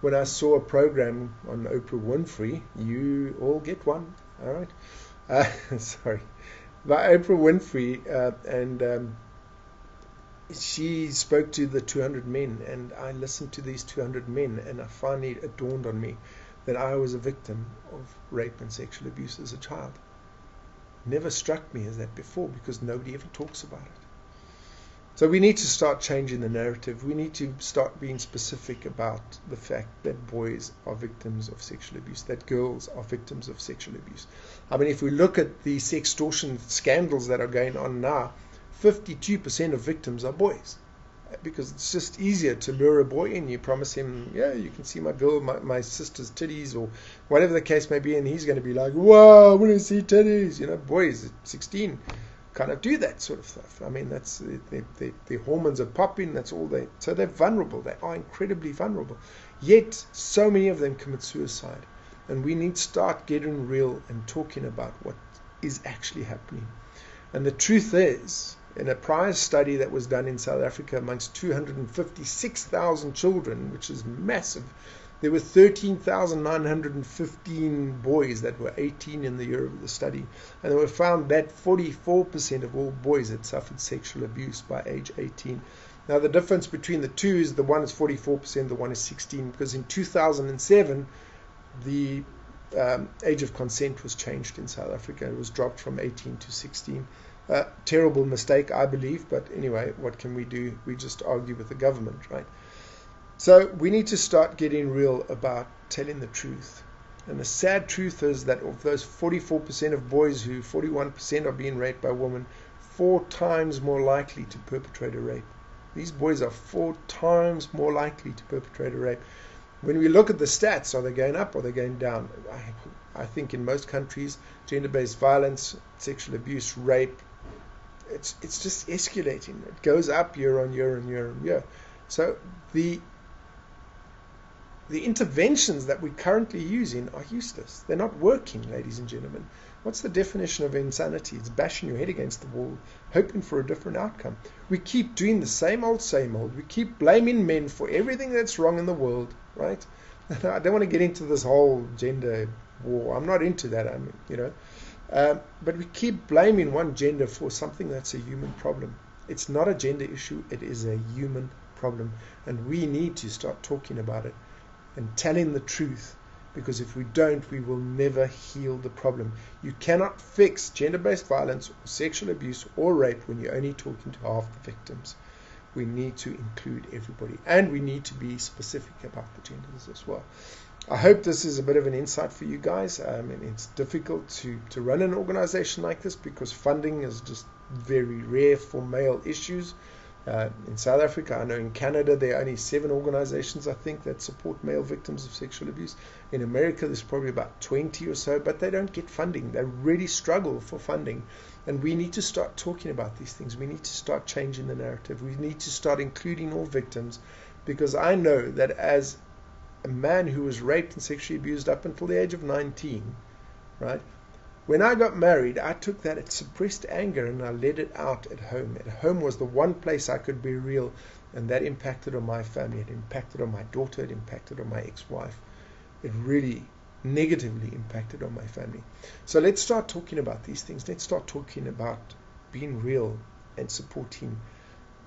when I saw a program on Oprah Winfrey. You all get one, all right? Sorry. By Oprah Winfrey, and she spoke to the 200 men, and I listened to these 200 men, and finally it dawned on me that I was a victim of rape and sexual abuse as a child. Never struck me as that before, because nobody ever talks about it. So we need to start changing the narrative. We need to start being specific about the fact that boys are victims of sexual abuse, that girls are victims of sexual abuse. I mean, if we look at the sextortion scandals that are going on now, 52% of victims are boys. Because it's just easier to lure a boy in. You promise him, yeah, you can see my girl, my sister's titties, or whatever the case may be, and he's going to be like, wow, I want to see titties. You know, boys at 16 kind of do that sort of stuff. I mean, that's their hormones are popping. That's all so they're vulnerable. They are incredibly vulnerable. Yet so many of them commit suicide, and we need to start getting real and talking about what is actually happening. And the truth is, in a prior study that was done in South Africa amongst 256,000 children, which is massive, there were 13,915 boys that were 18 in the year of the study, and it was found that 44% of all boys had suffered sexual abuse by age 18. Now the difference between the two is the one is 44%, the one is 16, because in 2007 the age of consent was changed in South Africa. It was dropped from 18 to 16. Terrible mistake, I believe, but anyway, what can we do? We just argue with the government, right? So we need to start getting real about telling the truth. And the sad truth is that of those 44% of boys, 41% are being raped by women, 4 times more likely to perpetrate a rape. These boys are 4 times more likely to perpetrate a rape. When we look at the stats, are they going up or are they going down? I think in most countries, gender-based violence, sexual abuse, rape, it's just escalating. It goes up year on year and year on year. So the interventions that we're currently using are useless. They're not working, ladies and gentlemen. What's the definition of insanity? It's bashing your head against the wall, hoping for a different outcome. We keep doing the same old, same old. We keep blaming men for everything that's wrong in the world, right? I don't want to get into this whole gender war. I'm not into that, but we keep blaming one gender for something that's a human problem. It's not a gender issue. It is a human problem. And we need to start talking about it and telling the truth, because if we don't, we will never heal the problem. You cannot fix gender-based violence or sexual abuse or rape when you're only talking to half the victims. We need to include everybody, and we need to be specific about the genders as well. I hope this is a bit of an insight for you guys. It's difficult to run an organization like this because funding is just very rare for male issues. In South Africa, I know in Canada there are only 7 organizations, I think, that support male victims of sexual abuse. In America there's probably about 20 or so, but they don't get funding. They really struggle for funding. And we need to start talking about these things. We need to start changing the narrative. We need to start including all victims, because I know that as a man who was raped and sexually abused up until the age of 19, right? When I got married, I took that suppressed anger and I let it out at home. At home was the one place I could be real, and that impacted on my family. It impacted on my daughter. It impacted on my ex-wife. It really negatively impacted on my family. So let's start talking about these things. Let's start talking about being real and supporting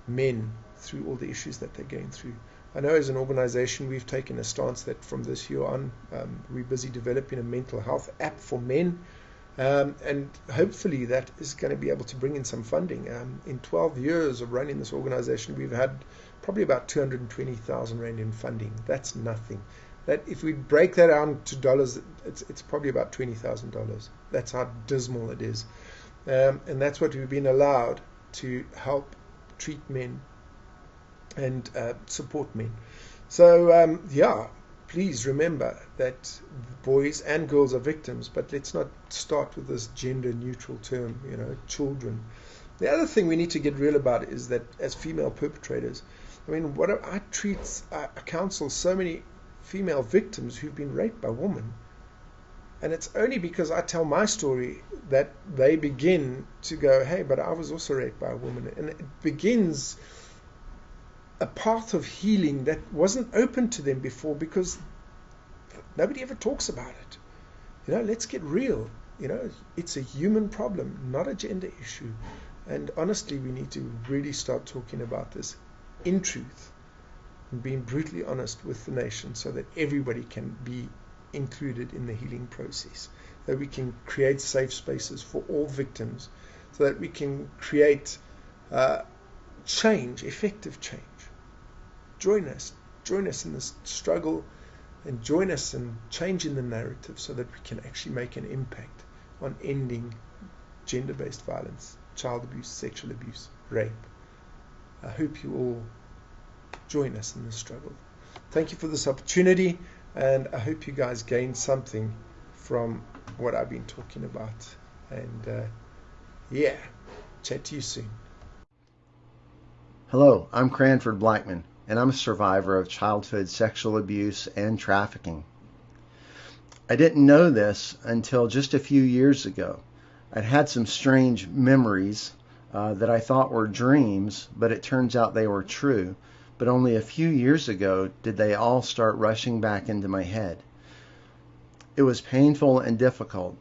men through all the issues that they're going through. I know as an organization we've taken a stance that from this year on, we're busy developing a mental health app for men. And hopefully that is going to be able to bring in some funding. In 12 years of running this organization, we've had probably about 220,000 Rand in funding. That's nothing. That if we break that down to dollars, it's probably about $20,000. That's how dismal it is. And that's what we've been allowed to help treat men and support men. So, please remember that boys and girls are victims, but let's not start with this gender neutral term, children. The other thing we need to get real about is that as female perpetrators, I counsel so many female victims who've been raped by women. And it's only because I tell my story that they begin to go, hey, but I was also raped by a woman. And it begins a path of healing that wasn't open to them before because nobody ever talks about it. Let's get real. It's a human problem, not a gender issue. And honestly, we need to really start talking about this in truth and being brutally honest with the nation so that everybody can be included in the healing process, that we can create safe spaces for all victims, so that we can create change, effective change. Join us in this struggle, and join us in changing the narrative so that we can actually make an impact on ending gender-based violence, child abuse, sexual abuse, rape. I hope you all join us in this struggle. Thank you for this opportunity, and I hope you guys gain something from what I've been talking about. And chat to you soon. Hello, I'm Cranford Blackman, and I'm a survivor of childhood sexual abuse and trafficking. I didn't know this until just a few years ago. I'd had some strange memories that I thought were dreams, but it turns out they were true. But only a few years ago did they all start rushing back into my head. It was painful and difficult,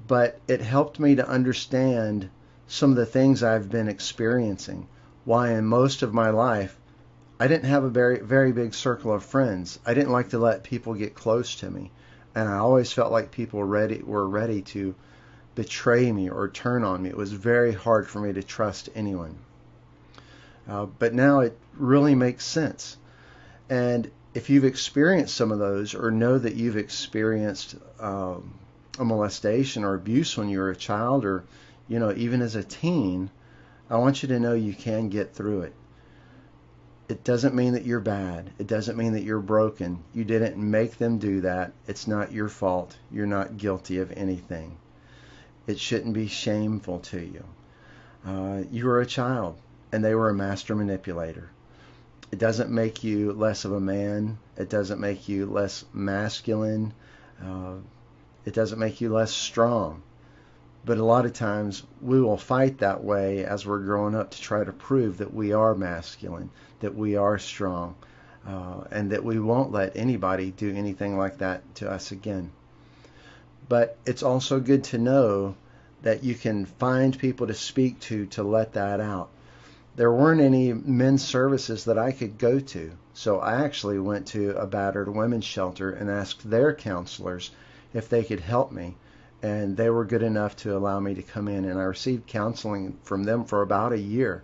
but it helped me to understand some of the things I've been experiencing. Why in most of my life, I didn't have a very, very big circle of friends. I didn't like to let people get close to me. And I always felt like people were ready to betray me or turn on me. It was very hard for me to trust anyone. But now it really makes sense. And if you've experienced some of those, or know that you've experienced a molestation or abuse when you were a child, or even as a teen, I want you to know you can get through it. It doesn't mean that you're bad. It doesn't mean that you're broken. You didn't make them do that. It's not your fault. You're not guilty of anything. It shouldn't be shameful to you. You were a child, and they were a master manipulator. It doesn't make you less of a man. It doesn't make you less masculine. It doesn't make you less strong. But a lot of times we will fight that way as we're growing up to try to prove that we are masculine, that we are strong, and that we won't let anybody do anything like that to us again. But it's also good to know that you can find people to speak to let that out. There weren't any men's services that I could go to, so I actually went to a battered women's shelter and asked their counselors if they could help me. And they were good enough to allow me to come in, and I received counseling from them for about a year.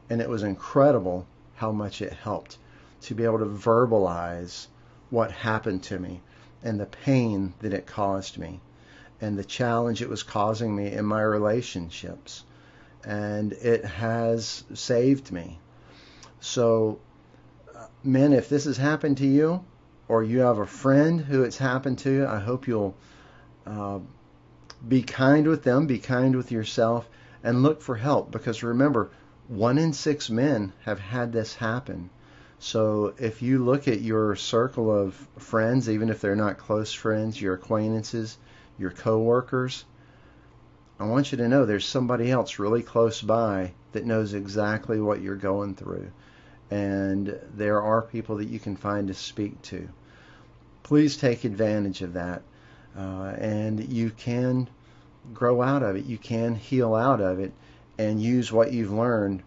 And it was incredible how much it helped to be able to verbalize what happened to me and the pain that it caused me and the challenge it was causing me in my relationships. And it has saved me. So, men, if this has happened to you, or you have a friend who it's happened to, I hope you'll be kind with them, be kind with yourself, and look for help. Because remember, 1 in 6 men have had this happen. So if you look at your circle of friends, even if they're not close friends, your acquaintances, your coworkers, I want you to know there's somebody else really close by that knows exactly what you're going through. And there are people that you can find to speak to. Please take advantage of that. And you can grow out of it. You can heal out of it and use what you've learned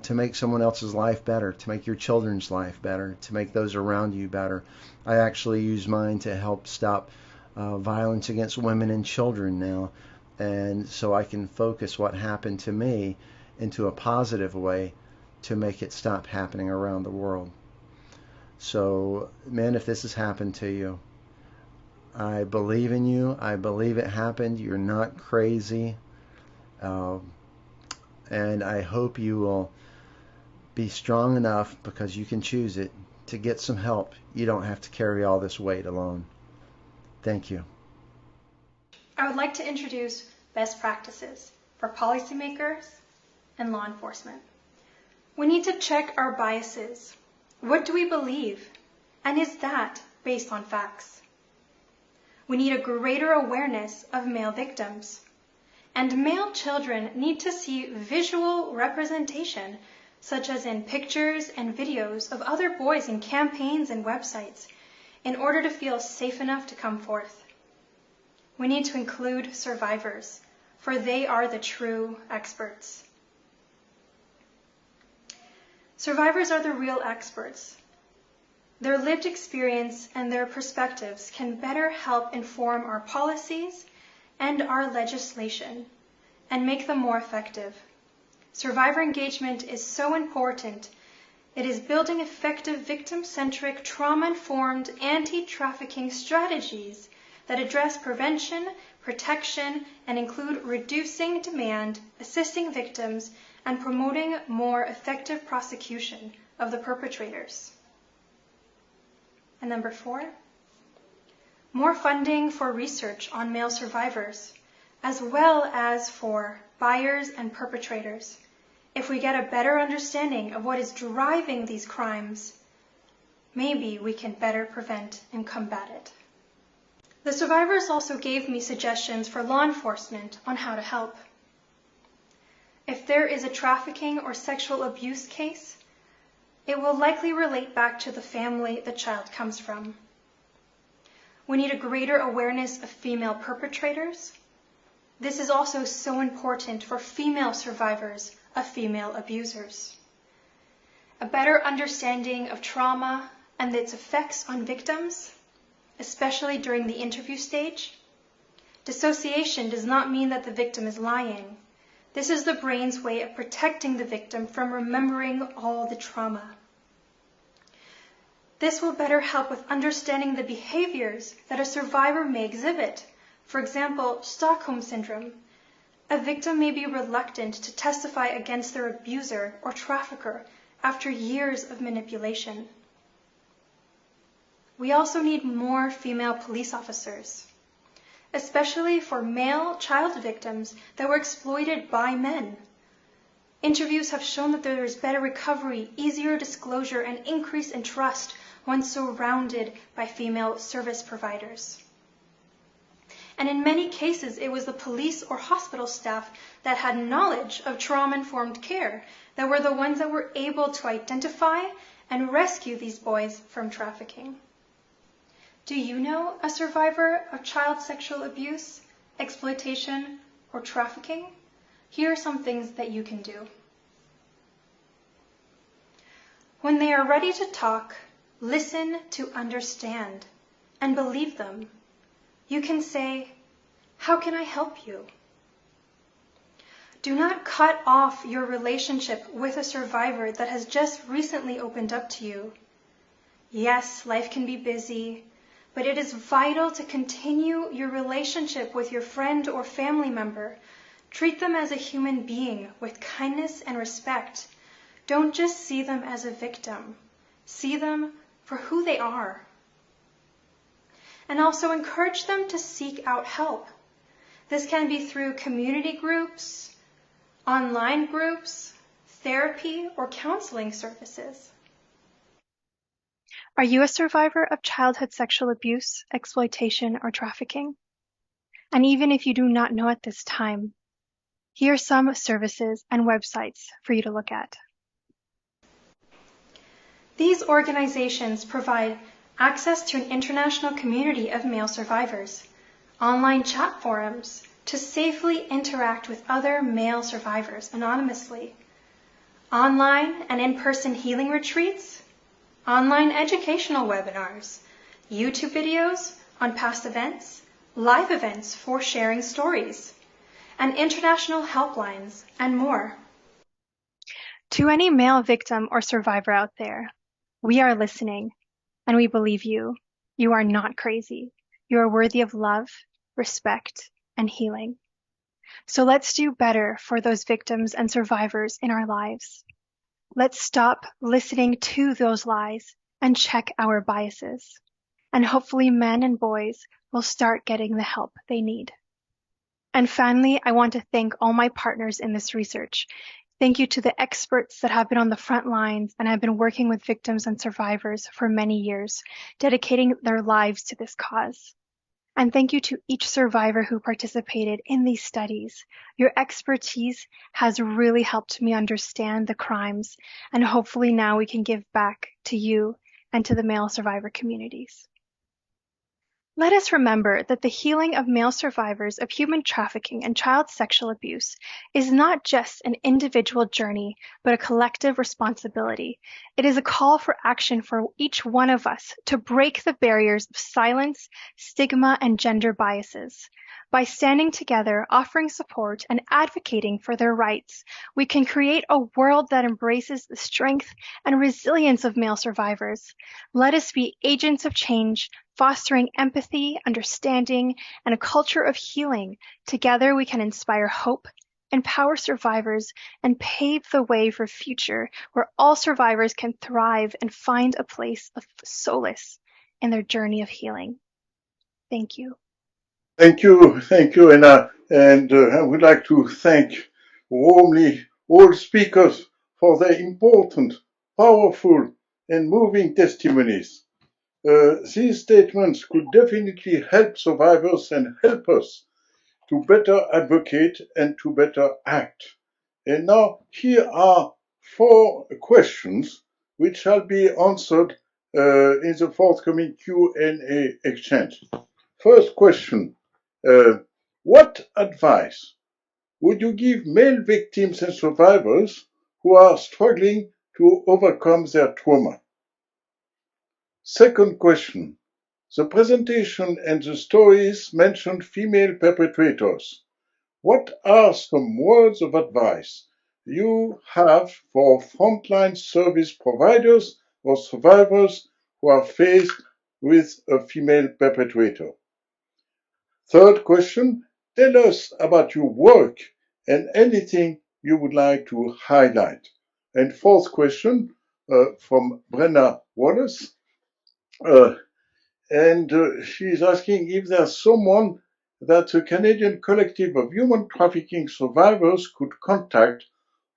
to make someone else's life better, to make your children's life better, to make those around you better. I actually use mine to help stop violence against women and children now. And so I can focus what happened to me into a positive way to make it stop happening around the world. So, men, if this has happened to you, I believe in you. I believe it happened. You're not crazy. And I hope you will be strong enough, because you can choose it, to get some help. You don't have to carry all this weight alone. Thank you. I would like to introduce best practices for policymakers and law enforcement. We need to check our biases. What do we believe? And is that based on facts? We need a greater awareness of male victims. And male children need to see visual representation, such as in pictures and videos of other boys in campaigns and websites, in order to feel safe enough to come forth. We need to include survivors, for they are the true experts. Survivors are the real experts. Their lived experience and their perspectives can better help inform our policies and our legislation and make them more effective. Survivor engagement is so important. It is building effective victim-centric, trauma-informed anti-trafficking strategies that address prevention, protection, and include reducing demand, assisting victims, and promoting more effective prosecution of the perpetrators. And number 4, more funding for research on male survivors, as well as for buyers and perpetrators. If we get a better understanding of what is driving these crimes, maybe we can better prevent and combat it. The survivors also gave me suggestions for law enforcement on how to help. If there is a trafficking or sexual abuse case, it will likely relate back to the family the child comes from. We need a greater awareness of female perpetrators. This is also so important for female survivors of female abusers. A better understanding of trauma and its effects on victims, especially during the interview stage. Dissociation does not mean that the victim is lying. This is the brain's way of protecting the victim from remembering all the trauma. This will better help with understanding the behaviors that a survivor may exhibit. For example, Stockholm Syndrome. A victim may be reluctant to testify against their abuser or trafficker after years of manipulation. We also need more female police officers, especially for male child victims that were exploited by men. Interviews have shown that there is better recovery, easier disclosure, and increase in trust when surrounded by female service providers. And in many cases, it was the police or hospital staff that had knowledge of trauma-informed care that were the ones that were able to identify and rescue these boys from trafficking. Do you know a survivor of child sexual abuse, exploitation, or trafficking? Here are some things that you can do. When they are ready to talk, listen to understand and believe them. You can say, "How can I help you?" Do not cut off your relationship with a survivor that has just recently opened up to you. Yes, life can be busy, but it is vital to continue your relationship with your friend or family member. Treat them as a human being with kindness and respect. Don't just see them as a victim. See them for who they are. And also encourage them to seek out help. This can be through community groups, online groups, therapy, or counseling services. Are you a survivor of childhood sexual abuse, exploitation, or trafficking? And even if you do not know at this time, here are some services and websites for you to look at. These organizations provide access to an international community of male survivors, online chat forums to safely interact with other male survivors anonymously, online and in-person healing retreats, online educational webinars, YouTube videos on past events, live events for sharing stories, and international helplines, and more. To any male victim or survivor out there, we are listening, and we believe you. You are not crazy. You are worthy of love, respect, and healing. So let's do better for those victims and survivors in our lives. Let's stop listening to those lies and check our biases. And hopefully men and boys will start getting the help they need. And finally, I want to thank all my partners in this research. Thank you to the experts that have been on the front lines and have been working with victims and survivors for many years, dedicating their lives to this cause. And thank you to each survivor who participated in these studies. Your expertise has really helped me understand the crimes, and hopefully now we can give back to you and to the male survivor communities. Let us remember that the healing of male survivors of human trafficking and child sexual abuse is not just an individual journey, but a collective responsibility. It is a call for action for each one of us to break the barriers of silence, stigma, and gender biases. By standing together, offering support, and advocating for their rights, we can create a world that embraces the strength and resilience of male survivors. Let us be agents of change, fostering empathy, understanding, and a culture of healing. Together we can inspire hope, empower survivors, and pave the way for a future where all survivors can thrive and find a place of solace in their journey of healing. Thank you. Thank you, Ena. And I would like to thank warmly all speakers for their important, powerful, and moving testimonies. These statements could definitely help survivors and help us to better advocate and to better act. And now here are 4 questions which shall be answered in the forthcoming Q&A exchange. First question, what advice would you give male victims and survivors who are struggling to overcome their trauma? Second question, the presentation and the stories mentioned female perpetrators. What are some words of advice you have for frontline service providers or survivors who are faced with a female perpetrator? Third question, tell us about your work and anything you would like to highlight. And fourth question from Brenna Wallace. She's asking if there's someone that the Canadian Collective of Human Trafficking Survivors could contact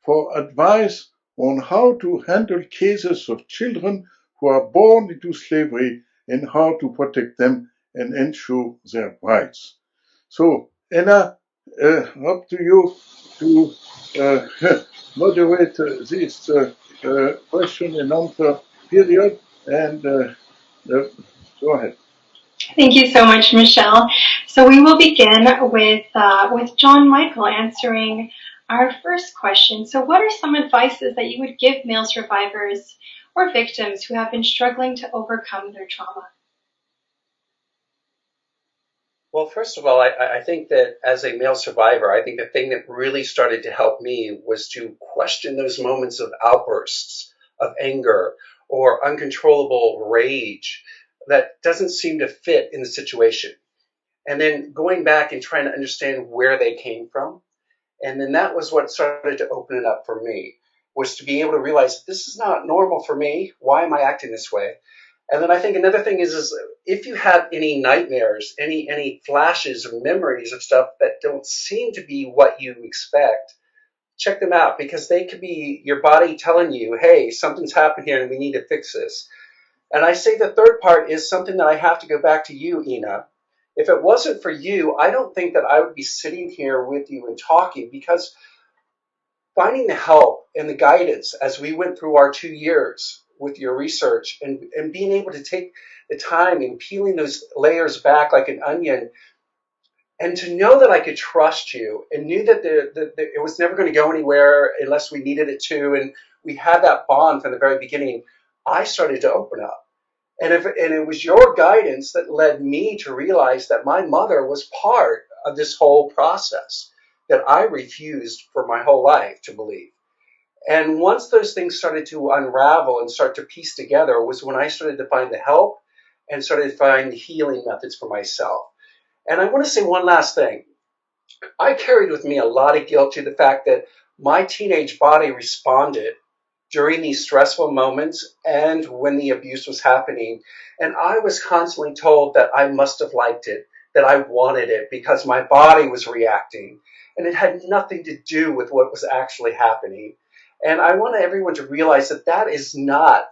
for advice on how to handle cases of children who are born into slavery and how to protect them and ensure their rights. So, Ena, up to you to moderate this question and answer period, and go ahead. Thank you so much, Michelle. So we will begin with John Michael answering our first question. So what are some advices that you would give male survivors or victims who have been struggling to overcome their trauma? Well, first of all, I think that as a male survivor, I think the thing that really started to help me was to question those moments of outbursts of anger or uncontrollable rage that doesn't seem to fit in the situation. And then going back and trying to understand where they came from. And then that was what started to open it up for me, was to be able to realize this is not normal for me. Why am I acting this way? And then I think another thing is if you have any nightmares, any flashes or memories of stuff that don't seem to be what you expect, check them out, because they could be your body telling you, hey, something's happened here and we need to fix this. And I say the third part is something that I have to go back to you, Ena. If it wasn't for you, I don't think that I would be sitting here with you and talking, because finding the help and the guidance as we went through our 2 years with your research and being able to take the time and peeling those layers back like an onion, and to know that I could trust you and knew that it was never going to go anywhere unless we needed it to, and we had that bond from the very beginning, I started to open up. And it was your guidance that led me to realize that my mother was part of this whole process that I refused for my whole life to believe. And once those things started to unravel and start to piece together was when I started to find the help and started to find the healing methods for myself. And I want to say one last thing. I carried with me a lot of guilt to the fact that my teenage body responded during these stressful moments and when the abuse was happening. And I was constantly told that I must have liked it, that I wanted it because my body was reacting. And it had nothing to do with what was actually happening. And I want everyone to realize that that is not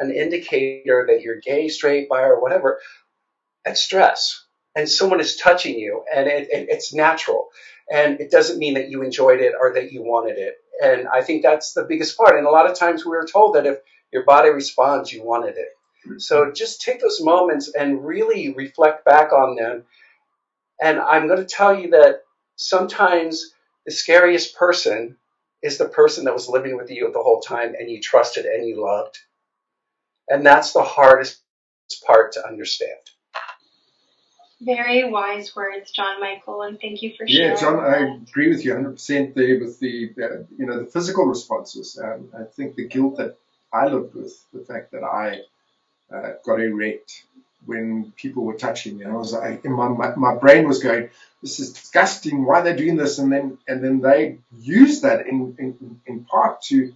an indicator that you're gay, straight, bi, or whatever. It's stress. And someone is touching you, and it's natural. And it doesn't mean that you enjoyed it or that you wanted it. And I think that's the biggest part. And a lot of times we were told that if your body responds, you wanted it. So just take those moments and really reflect back on them. And I'm going to tell you that sometimes the scariest person is the person that was living with you the whole time and you trusted and you loved. And that's the hardest part to understand. Very wise words, John Michael, and thank you for Yeah, sharing. John, I agree with you 100% there with the, the physical responses. I think the guilt that I lived with, the fact that I got erect when people were touching me, and I was like, my brain was going, this is disgusting. Why are they doing this? And then they use that in part to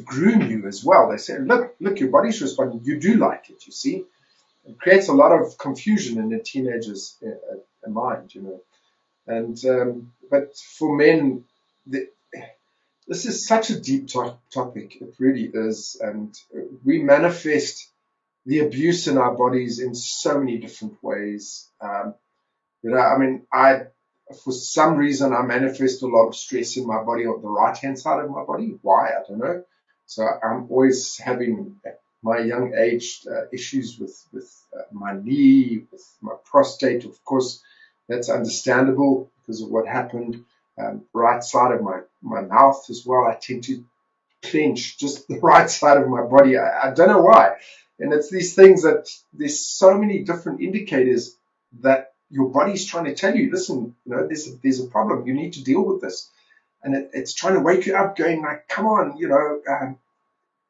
groom you as well. They say, look, your body's responding. You do like it. You see, it creates a lot of confusion in the teenager's mind, And but for men, this is such a deep topic. It really is, and we manifest the abuse in our bodies in so many different ways. For some reason, I manifest a lot of stress in my body on the right-hand side of my body. Why? I don't know. So I'm always having, at my young age, issues with my knee, with my prostate. Of course, that's understandable because of what happened. Right side of my mouth as well. I tend to clench just the right side of my body. I don't know why. And it's these things that there's so many different indicators that your body's trying to tell you, listen, there's a problem. You need to deal with this. And it's trying to wake you up, going like, come on,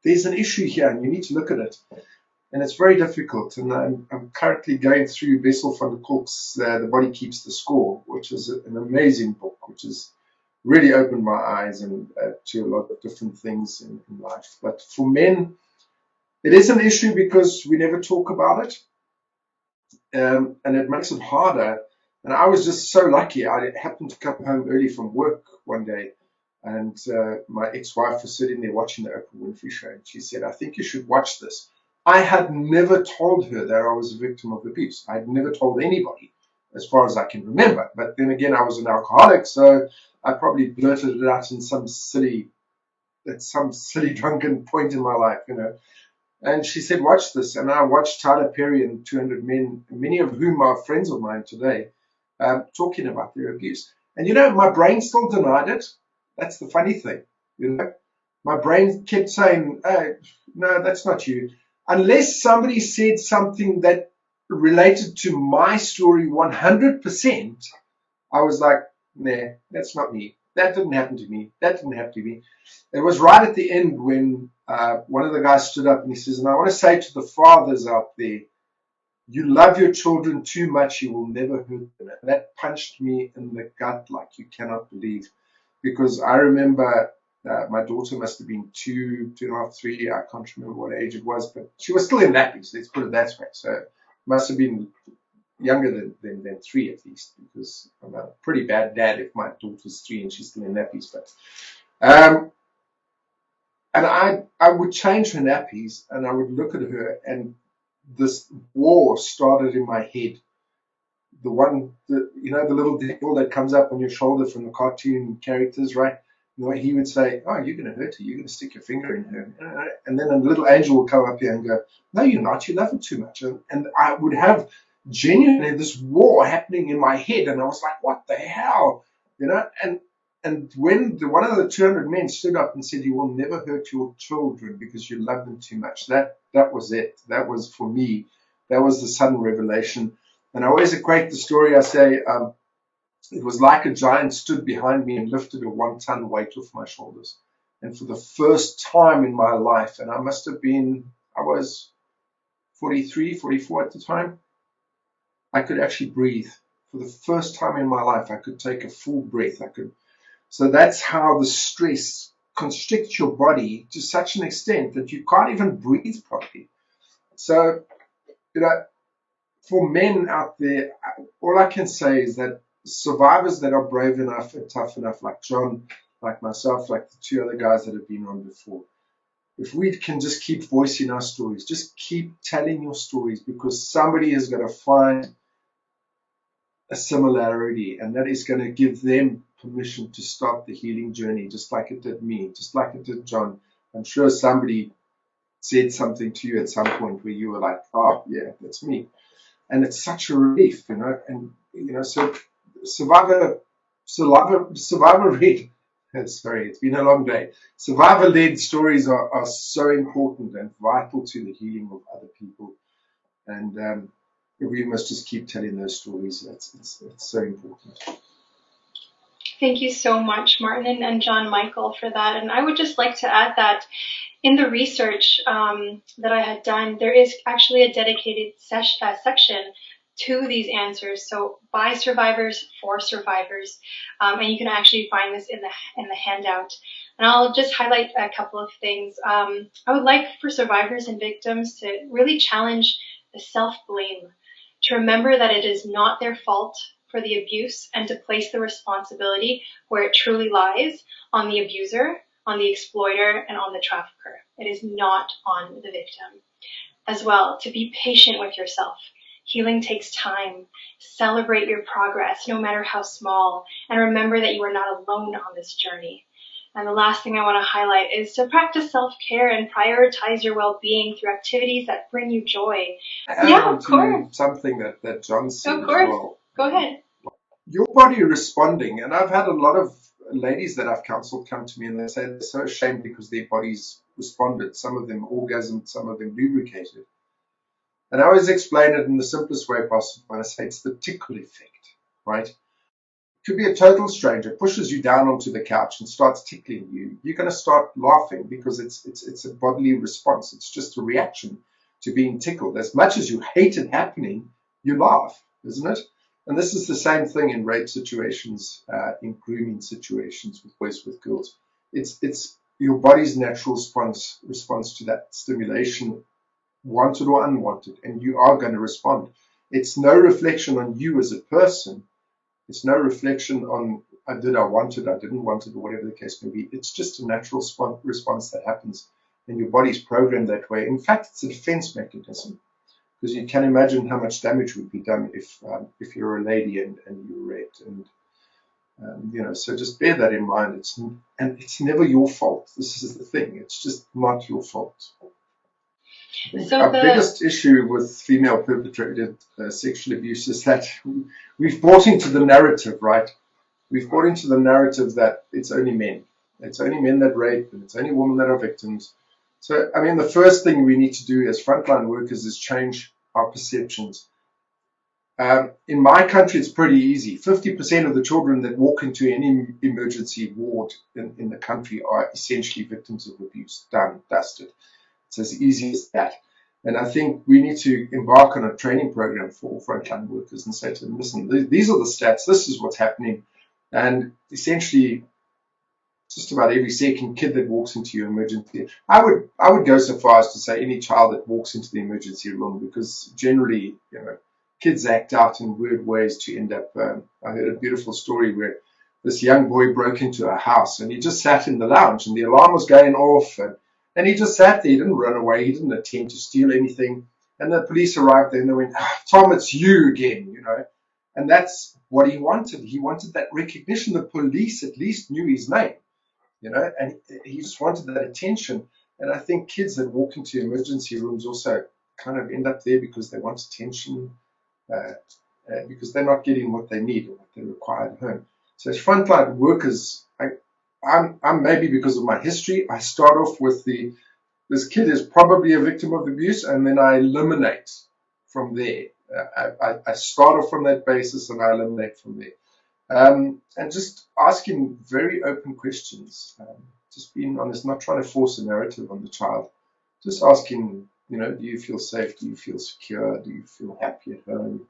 there's an issue here and you need to look at it. And it's very difficult. And I'm currently going through Bessel van der Kolk's The Body Keeps the Score, which is an amazing book, which has really opened my eyes and to a lot of different things in life. But for men, it is an issue because we never talk about it. And it makes it harder. And I was just so lucky. I happened to come home early from work one day, and my ex-wife was sitting there watching the Oprah Winfrey Show, and she said, I think you should watch this. I had never told her that I was a victim of abuse. I had never told anybody, as far as I can remember. But then again, I was an alcoholic, so I probably blurted it out in some silly drunken point in my life, And she said, watch this. And I watched Tyler Perry and 200 Men, many of whom are friends of mine today, talking about their abuse. And, my brain still denied it. That's the funny thing. My brain kept saying, no, that's not you. Unless somebody said something that related to my story 100%, I was like, nah, that's not me. That didn't happen to me. That didn't happen to me. It was right at the end when one of the guys stood up and he says, and I want to say to the fathers out there, you love your children too much, you will never hurt them. And that punched me in the gut like you cannot believe. Because I remember my daughter must have been 2.5, 3. I can't remember what age it was, but she was still in nappies, let's put it that way. So it must have been younger than 3 at least, because I'm a pretty bad dad if my daughter's 3 and she's still in nappies. But and I would change her nappies and I would look at her, and this war started in my head. The little devil that comes up on your shoulder from the cartoon characters, right? He would say, oh, you're going to hurt her. You're going to stick your finger in her. And then a little angel will come up here and go, no, you're not. You love her too much. And I would have genuinely this war happening in my head. And I was like, what the hell? And when one of the 200 men stood up and said, you will never hurt your children because you love them too much, that was it. That was, for me, that was the sudden revelation. And I always equate the story, I say, it was like a giant stood behind me and lifted a 1-ton weight off my shoulders. And for the first time in my life, and I was 43, 44 at the time, I could actually breathe for the first time in my life, I could take a full breath. So that's how the stress constricts your body to such an extent that you can't even breathe properly. So, for men out there, all I can say is that survivors that are brave enough and tough enough, like John, like myself, like the two other guys that have been on before, if we can just keep voicing our stories, just keep telling your stories, because somebody is going to find a similarity, and that is going to give them permission to start the healing journey, just like it did me, just like it did John. I'm sure somebody said something to you at some point where you were like, oh, yeah, that's me. And it's such a relief, so survivor led, sorry, it's been a long day. Survivor-led stories are so important and vital to the healing of other people. And we must just keep telling those stories. It's so important. Thank you so much, Martin and John Michael, for that. And I would just like to add that in the research that I had done, there is actually a dedicated section to these answers. So by survivors, for survivors. And you can actually find this in the handout. And I'll just highlight a couple of things. I would like for survivors and victims to really challenge the self-blame, to remember that it is not their fault for the abuse, and to place the responsibility where it truly lies, on the abuser, on the exploiter, and on the trafficker. It is not on the victim. As well, to be patient with yourself. Healing takes time. Celebrate your progress, no matter how small, and remember that you are not alone on this journey. And the last thing I want to highlight is to practice self-care and prioritize your well-being through activities that bring you joy. Yeah, of course. Something that John said Of course. as well. Go ahead. Your body responding, and I've had a lot of ladies that I've counseled come to me and they say they're so ashamed because their bodies responded. Some of them orgasmed, some of them lubricated. And I always explain it in the simplest way possible. I say it's the tickle effect, right? It could be a total stranger, pushes you down onto the couch and starts tickling you. You're going to start laughing because it's a bodily response. It's just a reaction to being tickled. As much as you hate it happening, you laugh, isn't it? And this is the same thing in rape situations, in grooming situations with boys, with girls. It's your body's natural response to that stimulation, wanted or unwanted, and you are going to respond. It's no reflection on you as a person. It's no reflection on did I want it, I didn't want it, or whatever the case may be. It's just a natural response that happens, and your body's programmed that way. In fact, it's a defense mechanism. Because you can imagine how much damage would be done if you're a lady and you're raped, and so just bear that in mind. It's never your fault. This is the thing; it's just not your fault. I think our biggest issue with female perpetrated sexual abuse is that we've bought into the narrative, right? We've bought into the narrative that it's only men. It's only men that rape, and it's only women that are victims. So, I mean, the first thing we need to do as frontline workers is change our perceptions. In my country, it's pretty easy. 50% of the children that walk into any emergency ward in the country are essentially victims of abuse. Done, dusted. It's as easy as that. And I think we need to embark on a training program for frontline workers and say to them, listen, these are the stats. This is what's happening. And essentially, just about every second kid that walks into your emergency, I would go so far as to say any child that walks into the emergency room, because generally, kids act out in weird ways to end up. I heard a beautiful story where this young boy broke into a house and he just sat in the lounge and the alarm was going off, and he just sat there. He didn't run away. He didn't attempt to steal anything. And the police arrived there and they went, Tom, it's you again, And that's what he wanted. He wanted that recognition. The police at least knew his name. And he just wanted that attention. And I think kids that walk into emergency rooms also kind of end up there because they want attention, because they're not getting what they need or what they require at home. So as frontline workers, I'm maybe because of my history, I start off with this kid is probably a victim of abuse, and then I eliminate from there. I start off from that basis and I eliminate from there. And just asking very open questions, just being honest, not trying to force a narrative on the child, just asking, do you feel safe? Do you feel secure? Do you feel happy at home?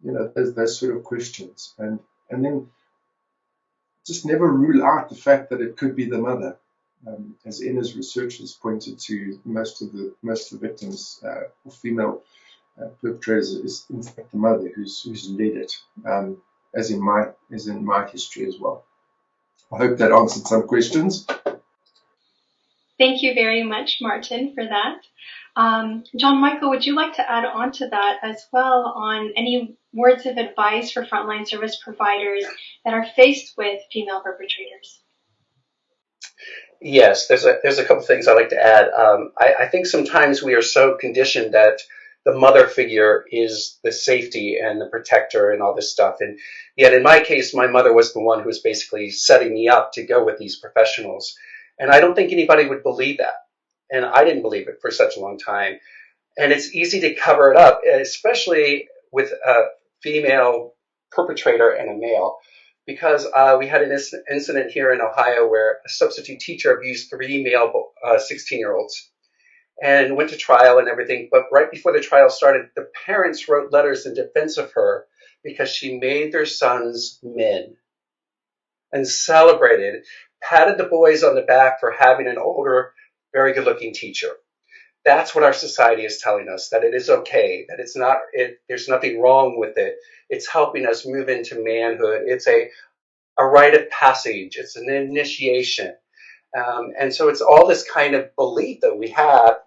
those sort of questions, and then just never rule out the fact that it could be the mother. As Ena's research has pointed to, most of the victims, or female perpetrators, is in fact the mother who's led it, as in my history as well. I hope that answered some questions. Thank you very much, Martin, for that. John Michael, would you like to add on to that as well on any words of advice for frontline service providers that are faced with female perpetrators? Yes, there's a couple things I'd like to add. I think sometimes we are so conditioned that the mother figure is the safety and the protector and all this stuff. And yet in my case, my mother was the one who was basically setting me up to go with these professionals. And I don't think anybody would believe that. And I didn't believe it for such a long time. And it's easy to cover it up, especially with a female perpetrator and a male. Because we had an incident here in Ohio where a substitute teacher abused 3 male 16-year-olds and went to trial and everything. But right before the trial started, the parents wrote letters in defense of her because she made their sons men and celebrated, patted the boys on the back for having an older, very good-looking teacher. That's what our society is telling us, that it is okay, that it's not, there's nothing wrong with it. It's helping us move into manhood. It's a rite of passage. It's an initiation. And so it's all this kind of belief that we have.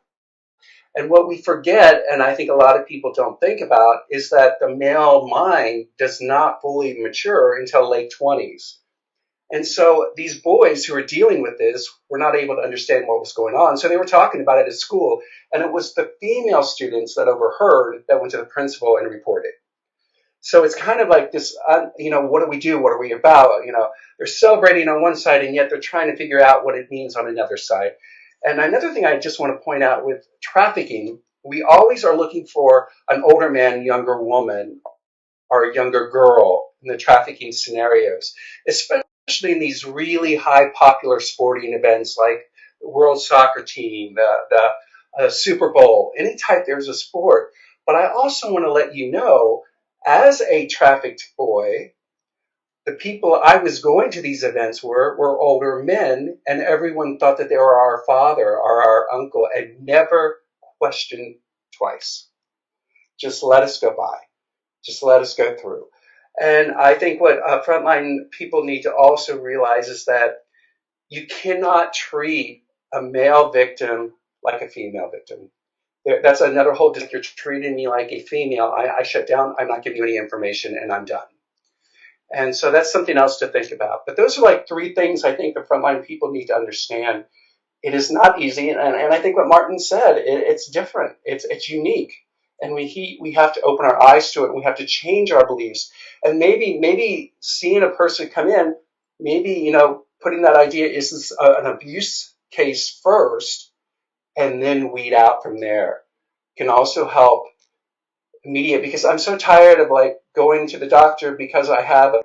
And what we forget, and I think a lot of people don't think about, is that the male mind does not fully mature until late 20s. And so these boys who were dealing with this were not able to understand what was going on. So they were talking about it at school. And it was the female students that overheard that went to the principal and reported. So it's kind of like this, what do we do? What are we about? They're celebrating on one side, and yet they're trying to figure out what it means on another side. And another thing I just want to point out with trafficking, we always are looking for an older man, younger woman, or a younger girl in the trafficking scenarios, especially in these really high popular sporting events like the World Soccer Team, the Super Bowl, any type there's a sport. But I also want to let you know, as a trafficked boy, the people I was going to these events were older men, and everyone thought that they were our father or our uncle and never questioned twice. Just let us go by. Just let us go through. And I think what frontline people need to also realize is that you cannot treat a male victim like a female victim. That's another whole, you're treating me like a female. I shut down. I'm not giving you any information, and I'm done. And so that's something else to think about. But those are like 3 things I think the frontline people need to understand. It is not easy, and I think what Martin said, it's different. It's unique. And we have to open our eyes to it. We have to change our beliefs. And maybe seeing a person come in, maybe, putting that idea, is this an abuse case first, and then weed out from there, can also help mediate. Because I'm so tired of going to the doctor because I have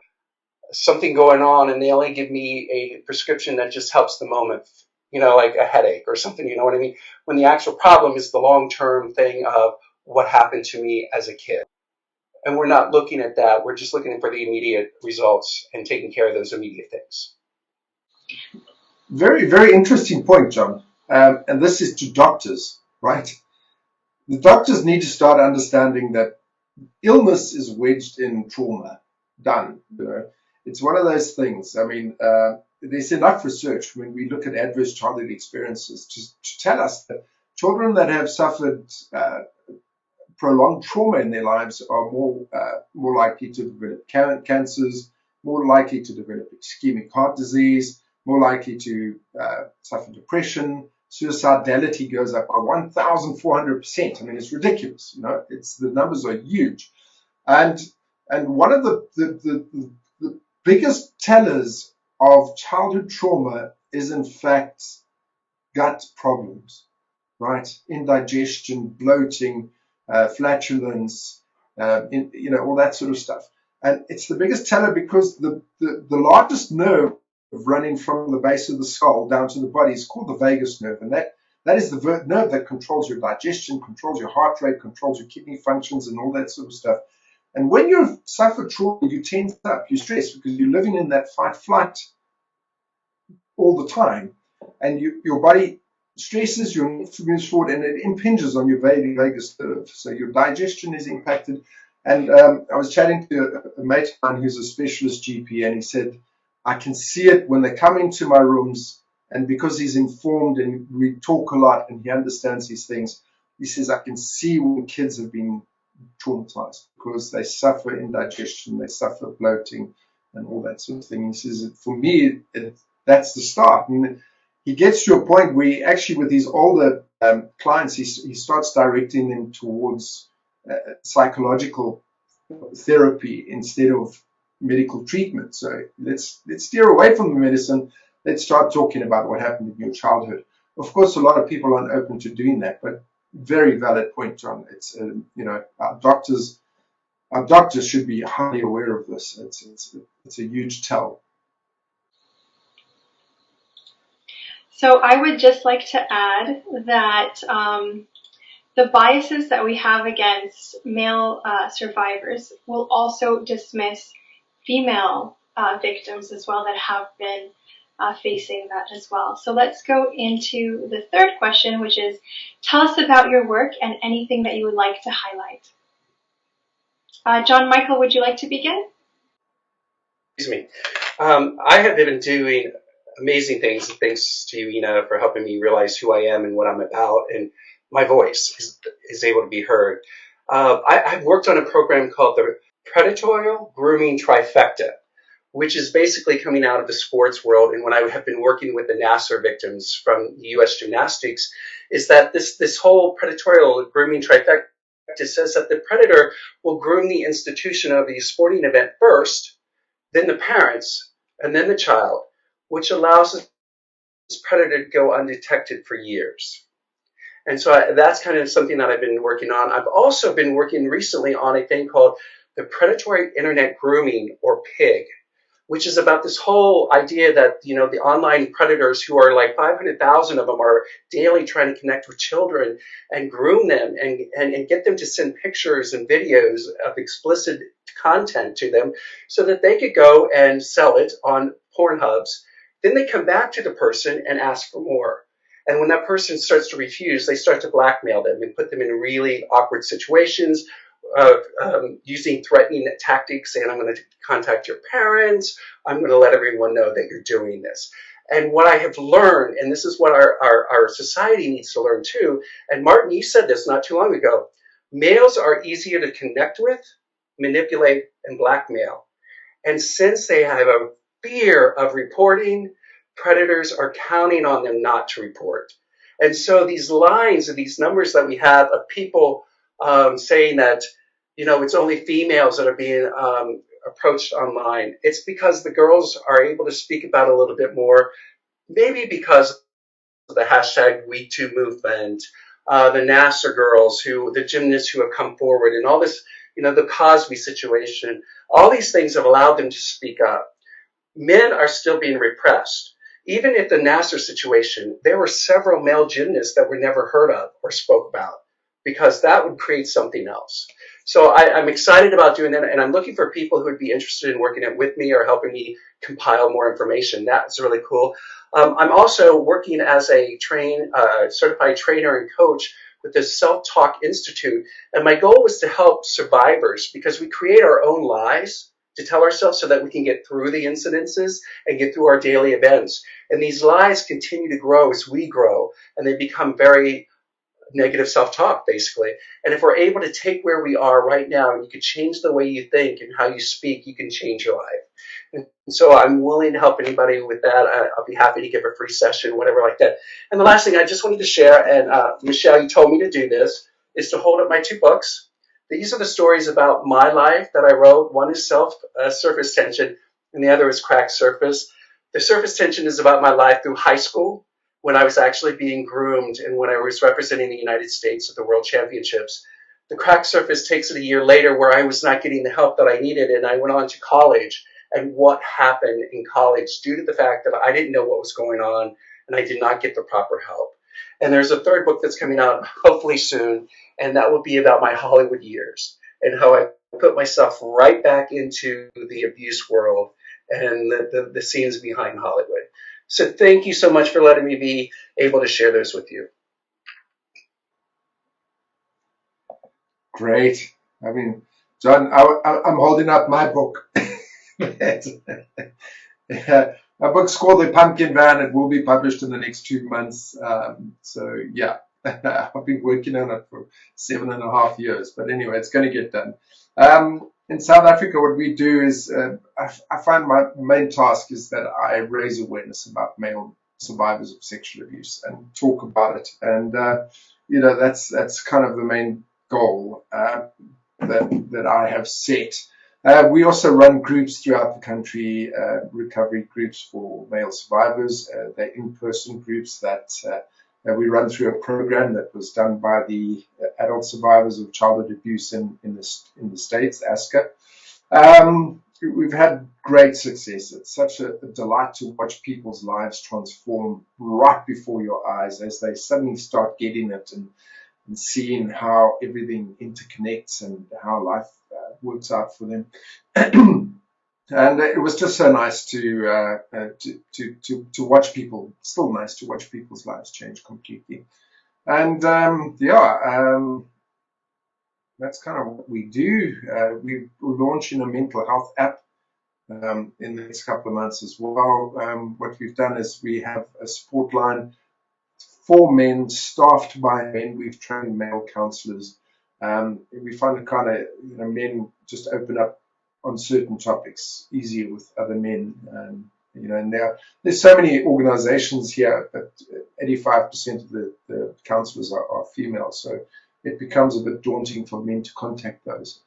something going on and they only give me a prescription that just helps the moment, like a headache or something, you know what I mean? When the actual problem is the long-term thing of what happened to me as a kid. And we're not looking at that. We're just looking for the immediate results and taking care of those immediate things. Very, very interesting point, John. And this is to doctors, right? The doctors need to start understanding that illness is wedged in trauma. Done. It's one of those things. I mean, there's enough research when we look at adverse childhood experiences to tell us that children that have suffered prolonged trauma in their lives are more likely to develop cancers, more likely to develop ischemic heart disease, more likely to suffer depression. Suicidality goes up by 1,400%. I mean, it's ridiculous. The numbers are huge, and one of the biggest tellers of childhood trauma is in fact gut problems, right? Indigestion, bloating, flatulence, all that sort of stuff. And it's the biggest teller because the largest nerve running from the base of the skull down to the body is called the vagus nerve. And that is the nerve that controls your digestion, controls your heart rate, controls your kidney functions and all that sort of stuff. And when you suffer trauma, you tense up, you stress because you're living in that fight-flight all the time, and your body stresses, your neck moves forward, and it impinges on your vagus nerve. So your digestion is impacted. And I was chatting to a mate of mine who's a specialist GP, and he said, I can see it when they come into my rooms, and because he's informed and we talk a lot and he understands these things, he says, I can see when kids have been traumatized because they suffer indigestion, they suffer bloating, and all that sort of thing. He says, for me, that's the start. And he gets to a point where he actually, with his older clients, he starts directing them towards psychological therapy instead of medical treatment. So let's steer away from the medicine. Let's start talking about what happened in your childhood. Of course, a lot of people aren't open to doing that, but very valid point, John. It's our doctors should be highly aware of this. It's a huge tell. So I would just like to add that the biases that we have against male survivors will also dismiss female victims as well that have been facing that as well. So let's go into the third question, which is, tell us about your work and anything that you would like to highlight. John Michael, would you like to begin? Excuse me. I have been doing amazing things, thanks to you, Ena, for helping me realize who I am and what I'm about, and my voice is able to be heard. I've worked on a program called the Predatorial Grooming Trifecta, which is basically coming out of the sports world. And when I have been working with the Nassar victims from U.S. gymnastics, is that this whole predatorial grooming trifecta says that the predator will groom the institution of the sporting event first, then the parents, and then the child, which allows this predator to go undetected for years. And so that's kind of something that I've been working on. I've also been working recently on a thing called the Predatory Internet Grooming, or PIG, which is about this whole idea that, the online predators, who are like 500,000 of them, are daily trying to connect with children and groom them and get them to send pictures and videos of explicit content to them so that they could go and sell it on Pornhubs. Then they come back to the person and ask for more. And when that person starts to refuse, they start to blackmail them and put them in really awkward situations, using threatening tactics, saying, I'm going to contact your parents, I'm going to let everyone know that you're doing this. And what I have learned, and this is what our society needs to learn too, and Martin, you said this not too long ago, males are easier to connect with, manipulate, and blackmail. And since they have a fear of reporting, predators are counting on them not to report. And so these lines and these numbers that we have of people saying that, it's only females that are being approached online, it's because the girls are able to speak about it a little bit more, maybe because of the hashtag #WeToo movement, the Nassar girls, the gymnasts who have come forward, and all this, the Cosby situation, all these things have allowed them to speak up. Men are still being repressed. Even if the Nassar situation, there were several male gymnasts that were never heard of or spoke about, because that would create something else. So I'm excited about doing that, and I'm looking for people who would be interested in working it with me or helping me compile more information. That's really cool. I'm also working as a certified trainer and coach with the Self-Talk Institute, and my goal was to help survivors, because we create our own lies to tell ourselves so that we can get through the incidences and get through our daily events. And these lies continue to grow as we grow, and they become very negative self-talk, basically. And if we're able to take where we are right now, and you can change the way you think and how you speak, you can change your life. And so I'm willing to help anybody with that. I'll be happy to give a free session, whatever like that. And the last thing I just wanted to share, and Michelle, you told me to do this, is to hold up my 2 books. These are the stories about my life that I wrote. One is Surface Tension, and the other is Cracked Surface. The Surface Tension is about my life through high school, when I was actually being groomed and when I was representing the United States at the World Championships. The Cracked Surface takes it a year later, where I was not getting the help that I needed, and I went on to college, and what happened in college due to the fact that I didn't know what was going on and I did not get the proper help. And there's a 3rd book that's coming out hopefully soon, and that will be about my Hollywood years and how I put myself right back into the abuse world and the scenes behind Hollywood. So thank you so much for letting me be able to share those with you. Great. I mean, John, I'm holding up my book. My book's called The Pumpkin Van. It will be published in the next 2 months. So yeah, I've been working on it for 7.5 years. But anyway, it's going to get done. In South Africa, what we do is I find my main task is that I raise awareness about male survivors of sexual abuse and talk about it. And that's kind of the main goal that I have set. We also run groups throughout the country, recovery groups for male survivors. They're in-person groups that we run through a program that was done by the Adult Survivors of Childhood Abuse in the States, ASCA. We've had great success. It's such a delight to watch people's lives transform right before your eyes as they suddenly start getting it and seeing how everything interconnects and how life works out for them. And it was just so nice to watch people. Still nice to watch people's lives change completely. And that's kind of what we do. We're launching a mental health app in the next couple of months as well. What we've done is we have a support line for men, staffed by men. We've trained male counselors. We find it kind of, men just open up on certain topics easier with other men. And there's so many organizations here, but 85% of the counselors are female. So it becomes a bit daunting for men to contact those.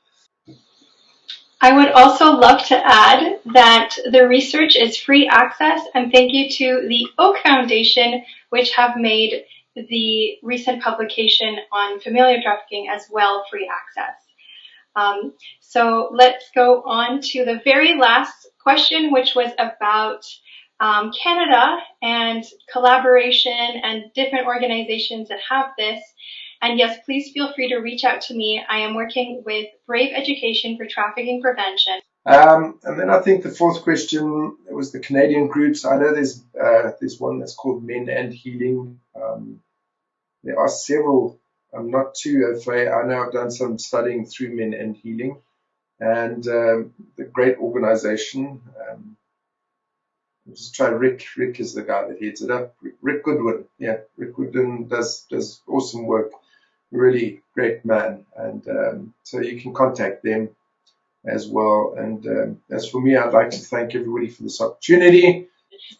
I would also love to add that the research is free access, and thank you to the Oak Foundation, which have made the recent publication on familial trafficking as well free access. So let's go on to the very last question, which was about Canada and collaboration and different organizations that have this. And yes, please feel free to reach out to me. I am working with Brave Education for Trafficking Prevention. And then I think the fourth question was the Canadian groups. I know there's one that's called Men and Healing. There are several. I'm not too afraid. I know I've done some studying through Men and Healing, and the great organization. Just try Rick. Rick is the guy that heads it up. Rick Goodwin. Yeah, Rick Goodwin does awesome work. Really great man. And so you can contact them as well. And as for me, I'd like to thank everybody for this opportunity.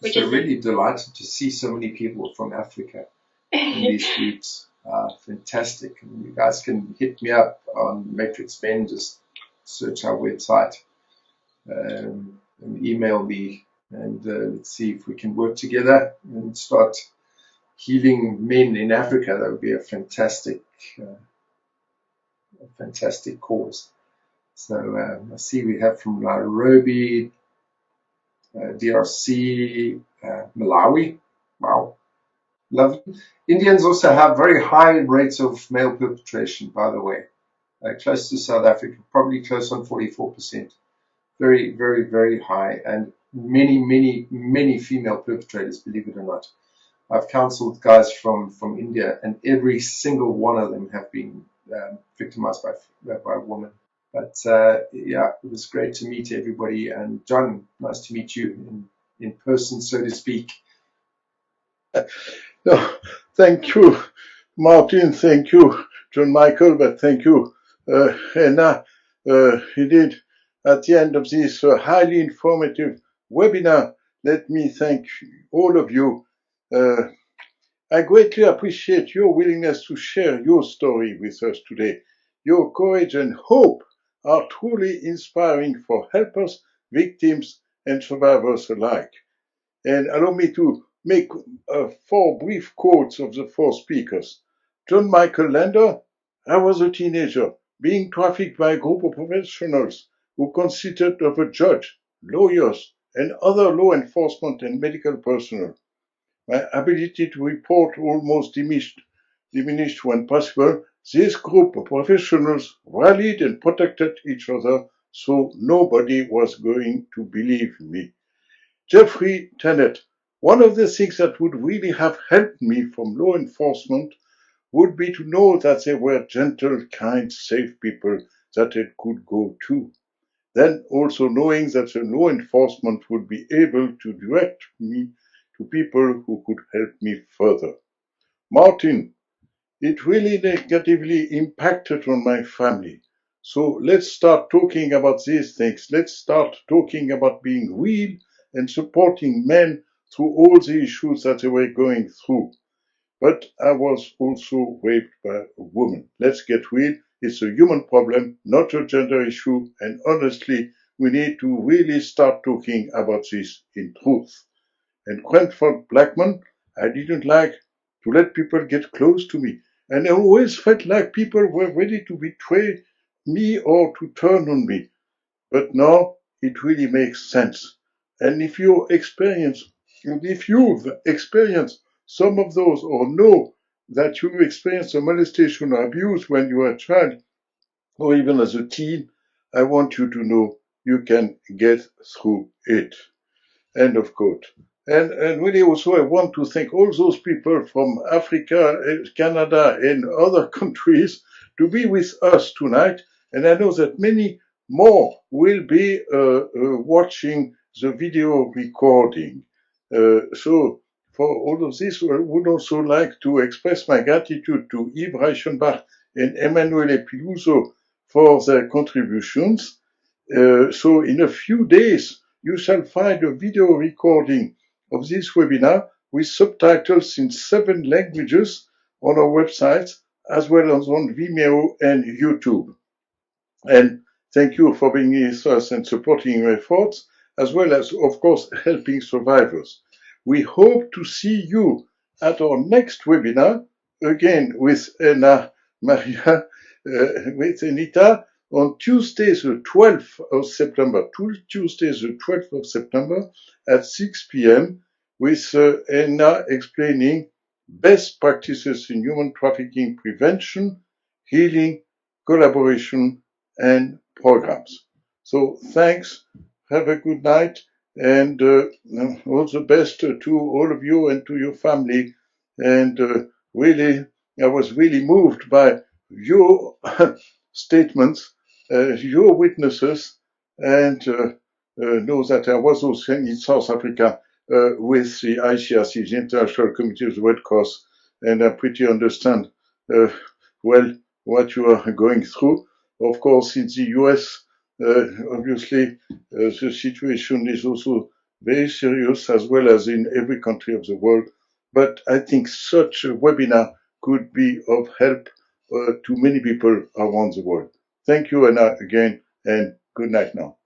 I'm really delighted to see so many people from Africa in these groups. Fantastic. And you guys can hit me up on Matrix Men. Just search our website and email me. And let's see if we can work together and start healing men in Africa. That would be a fantastic cause. So I see we have from Nairobi, DRC, Malawi. Wow, lovely. Indians also have very high rates of male perpetration, by the way, close to South Africa, probably close on 44%. Very, very, very high, and many, many, many female perpetrators, believe it or not. I've counseled guys from India, and every single one of them have been victimized by a woman. But yeah, it was great to meet everybody. And John, nice to meet you in person, so to speak. No, thank you, Martin. Thank you, John Michael. But thank you, Ena. Indeed, at the end of this highly informative webinar, let me thank all of you. I greatly appreciate your willingness to share your story with us today. Your courage and hope are truly inspiring for helpers, victims, and survivors alike. And allow me to make 4 brief quotes of the 4 speakers. John Michael Lander: I was a teenager being trafficked by a group of professionals who consisted of a judge, lawyers, and other law enforcement and medical personnel. My ability to report almost diminished when possible, This group of professionals rallied and protected each other, so nobody was going to believe me. Jeffrey Tenet, one of the things that would really have helped me from law enforcement would be to know that they were gentle, kind, safe people that it could go to. Then also knowing that the law enforcement would be able to direct me to people who could help me further. Martin, it really negatively impacted on my family. So let's start talking about these things. Let's start talking about being real and supporting men through all the issues that they were going through. But I was also raped by a woman. Let's get real. It's a human problem, not a gender issue. And honestly, we need to really start talking about this in truth. And Cranford Blackman, I didn't like to let people get close to me. And I always felt like people were ready to betray me or to turn on me. But now it really makes sense. And if you've experienced some of those or know that you experienced a molestation or abuse when you were a child or even as a teen, I want you to know you can get through it. End of quote. And really also I want to thank all those people from Africa, Canada and other countries to be with us tonight. And I know that many more will be watching the video recording. So for all of this, I would also like to express my gratitude to Yves Reichenbach and Emanuele Piluso for their contributions. So in a few days, you shall find a video recording of this webinar with subtitles in 7 languages on our website, as well as on Vimeo and YouTube. And thank you for being with us and supporting our efforts, as well as, of course, helping survivors. We hope to see you at our next webinar, again with Ena Maria, with Anita, on Tuesday, the 12th of September, Tuesday, the 12th of September at 6 p.m. with Ena explaining best practices in human trafficking prevention, healing, collaboration, and programs. So thanks, have a good night, and all the best to all of you and to your family. And really, I was really moved by your statements, your witnesses, and know that I was also in South Africa with the ICRC, the International Committee of the Red Cross, and I pretty understand well what you are going through. Of course, in the US, obviously, the situation is also very serious, as well as in every country of the world. But I think such a webinar could be of help to many people around the world. Thank you, Anna, again, and good night now.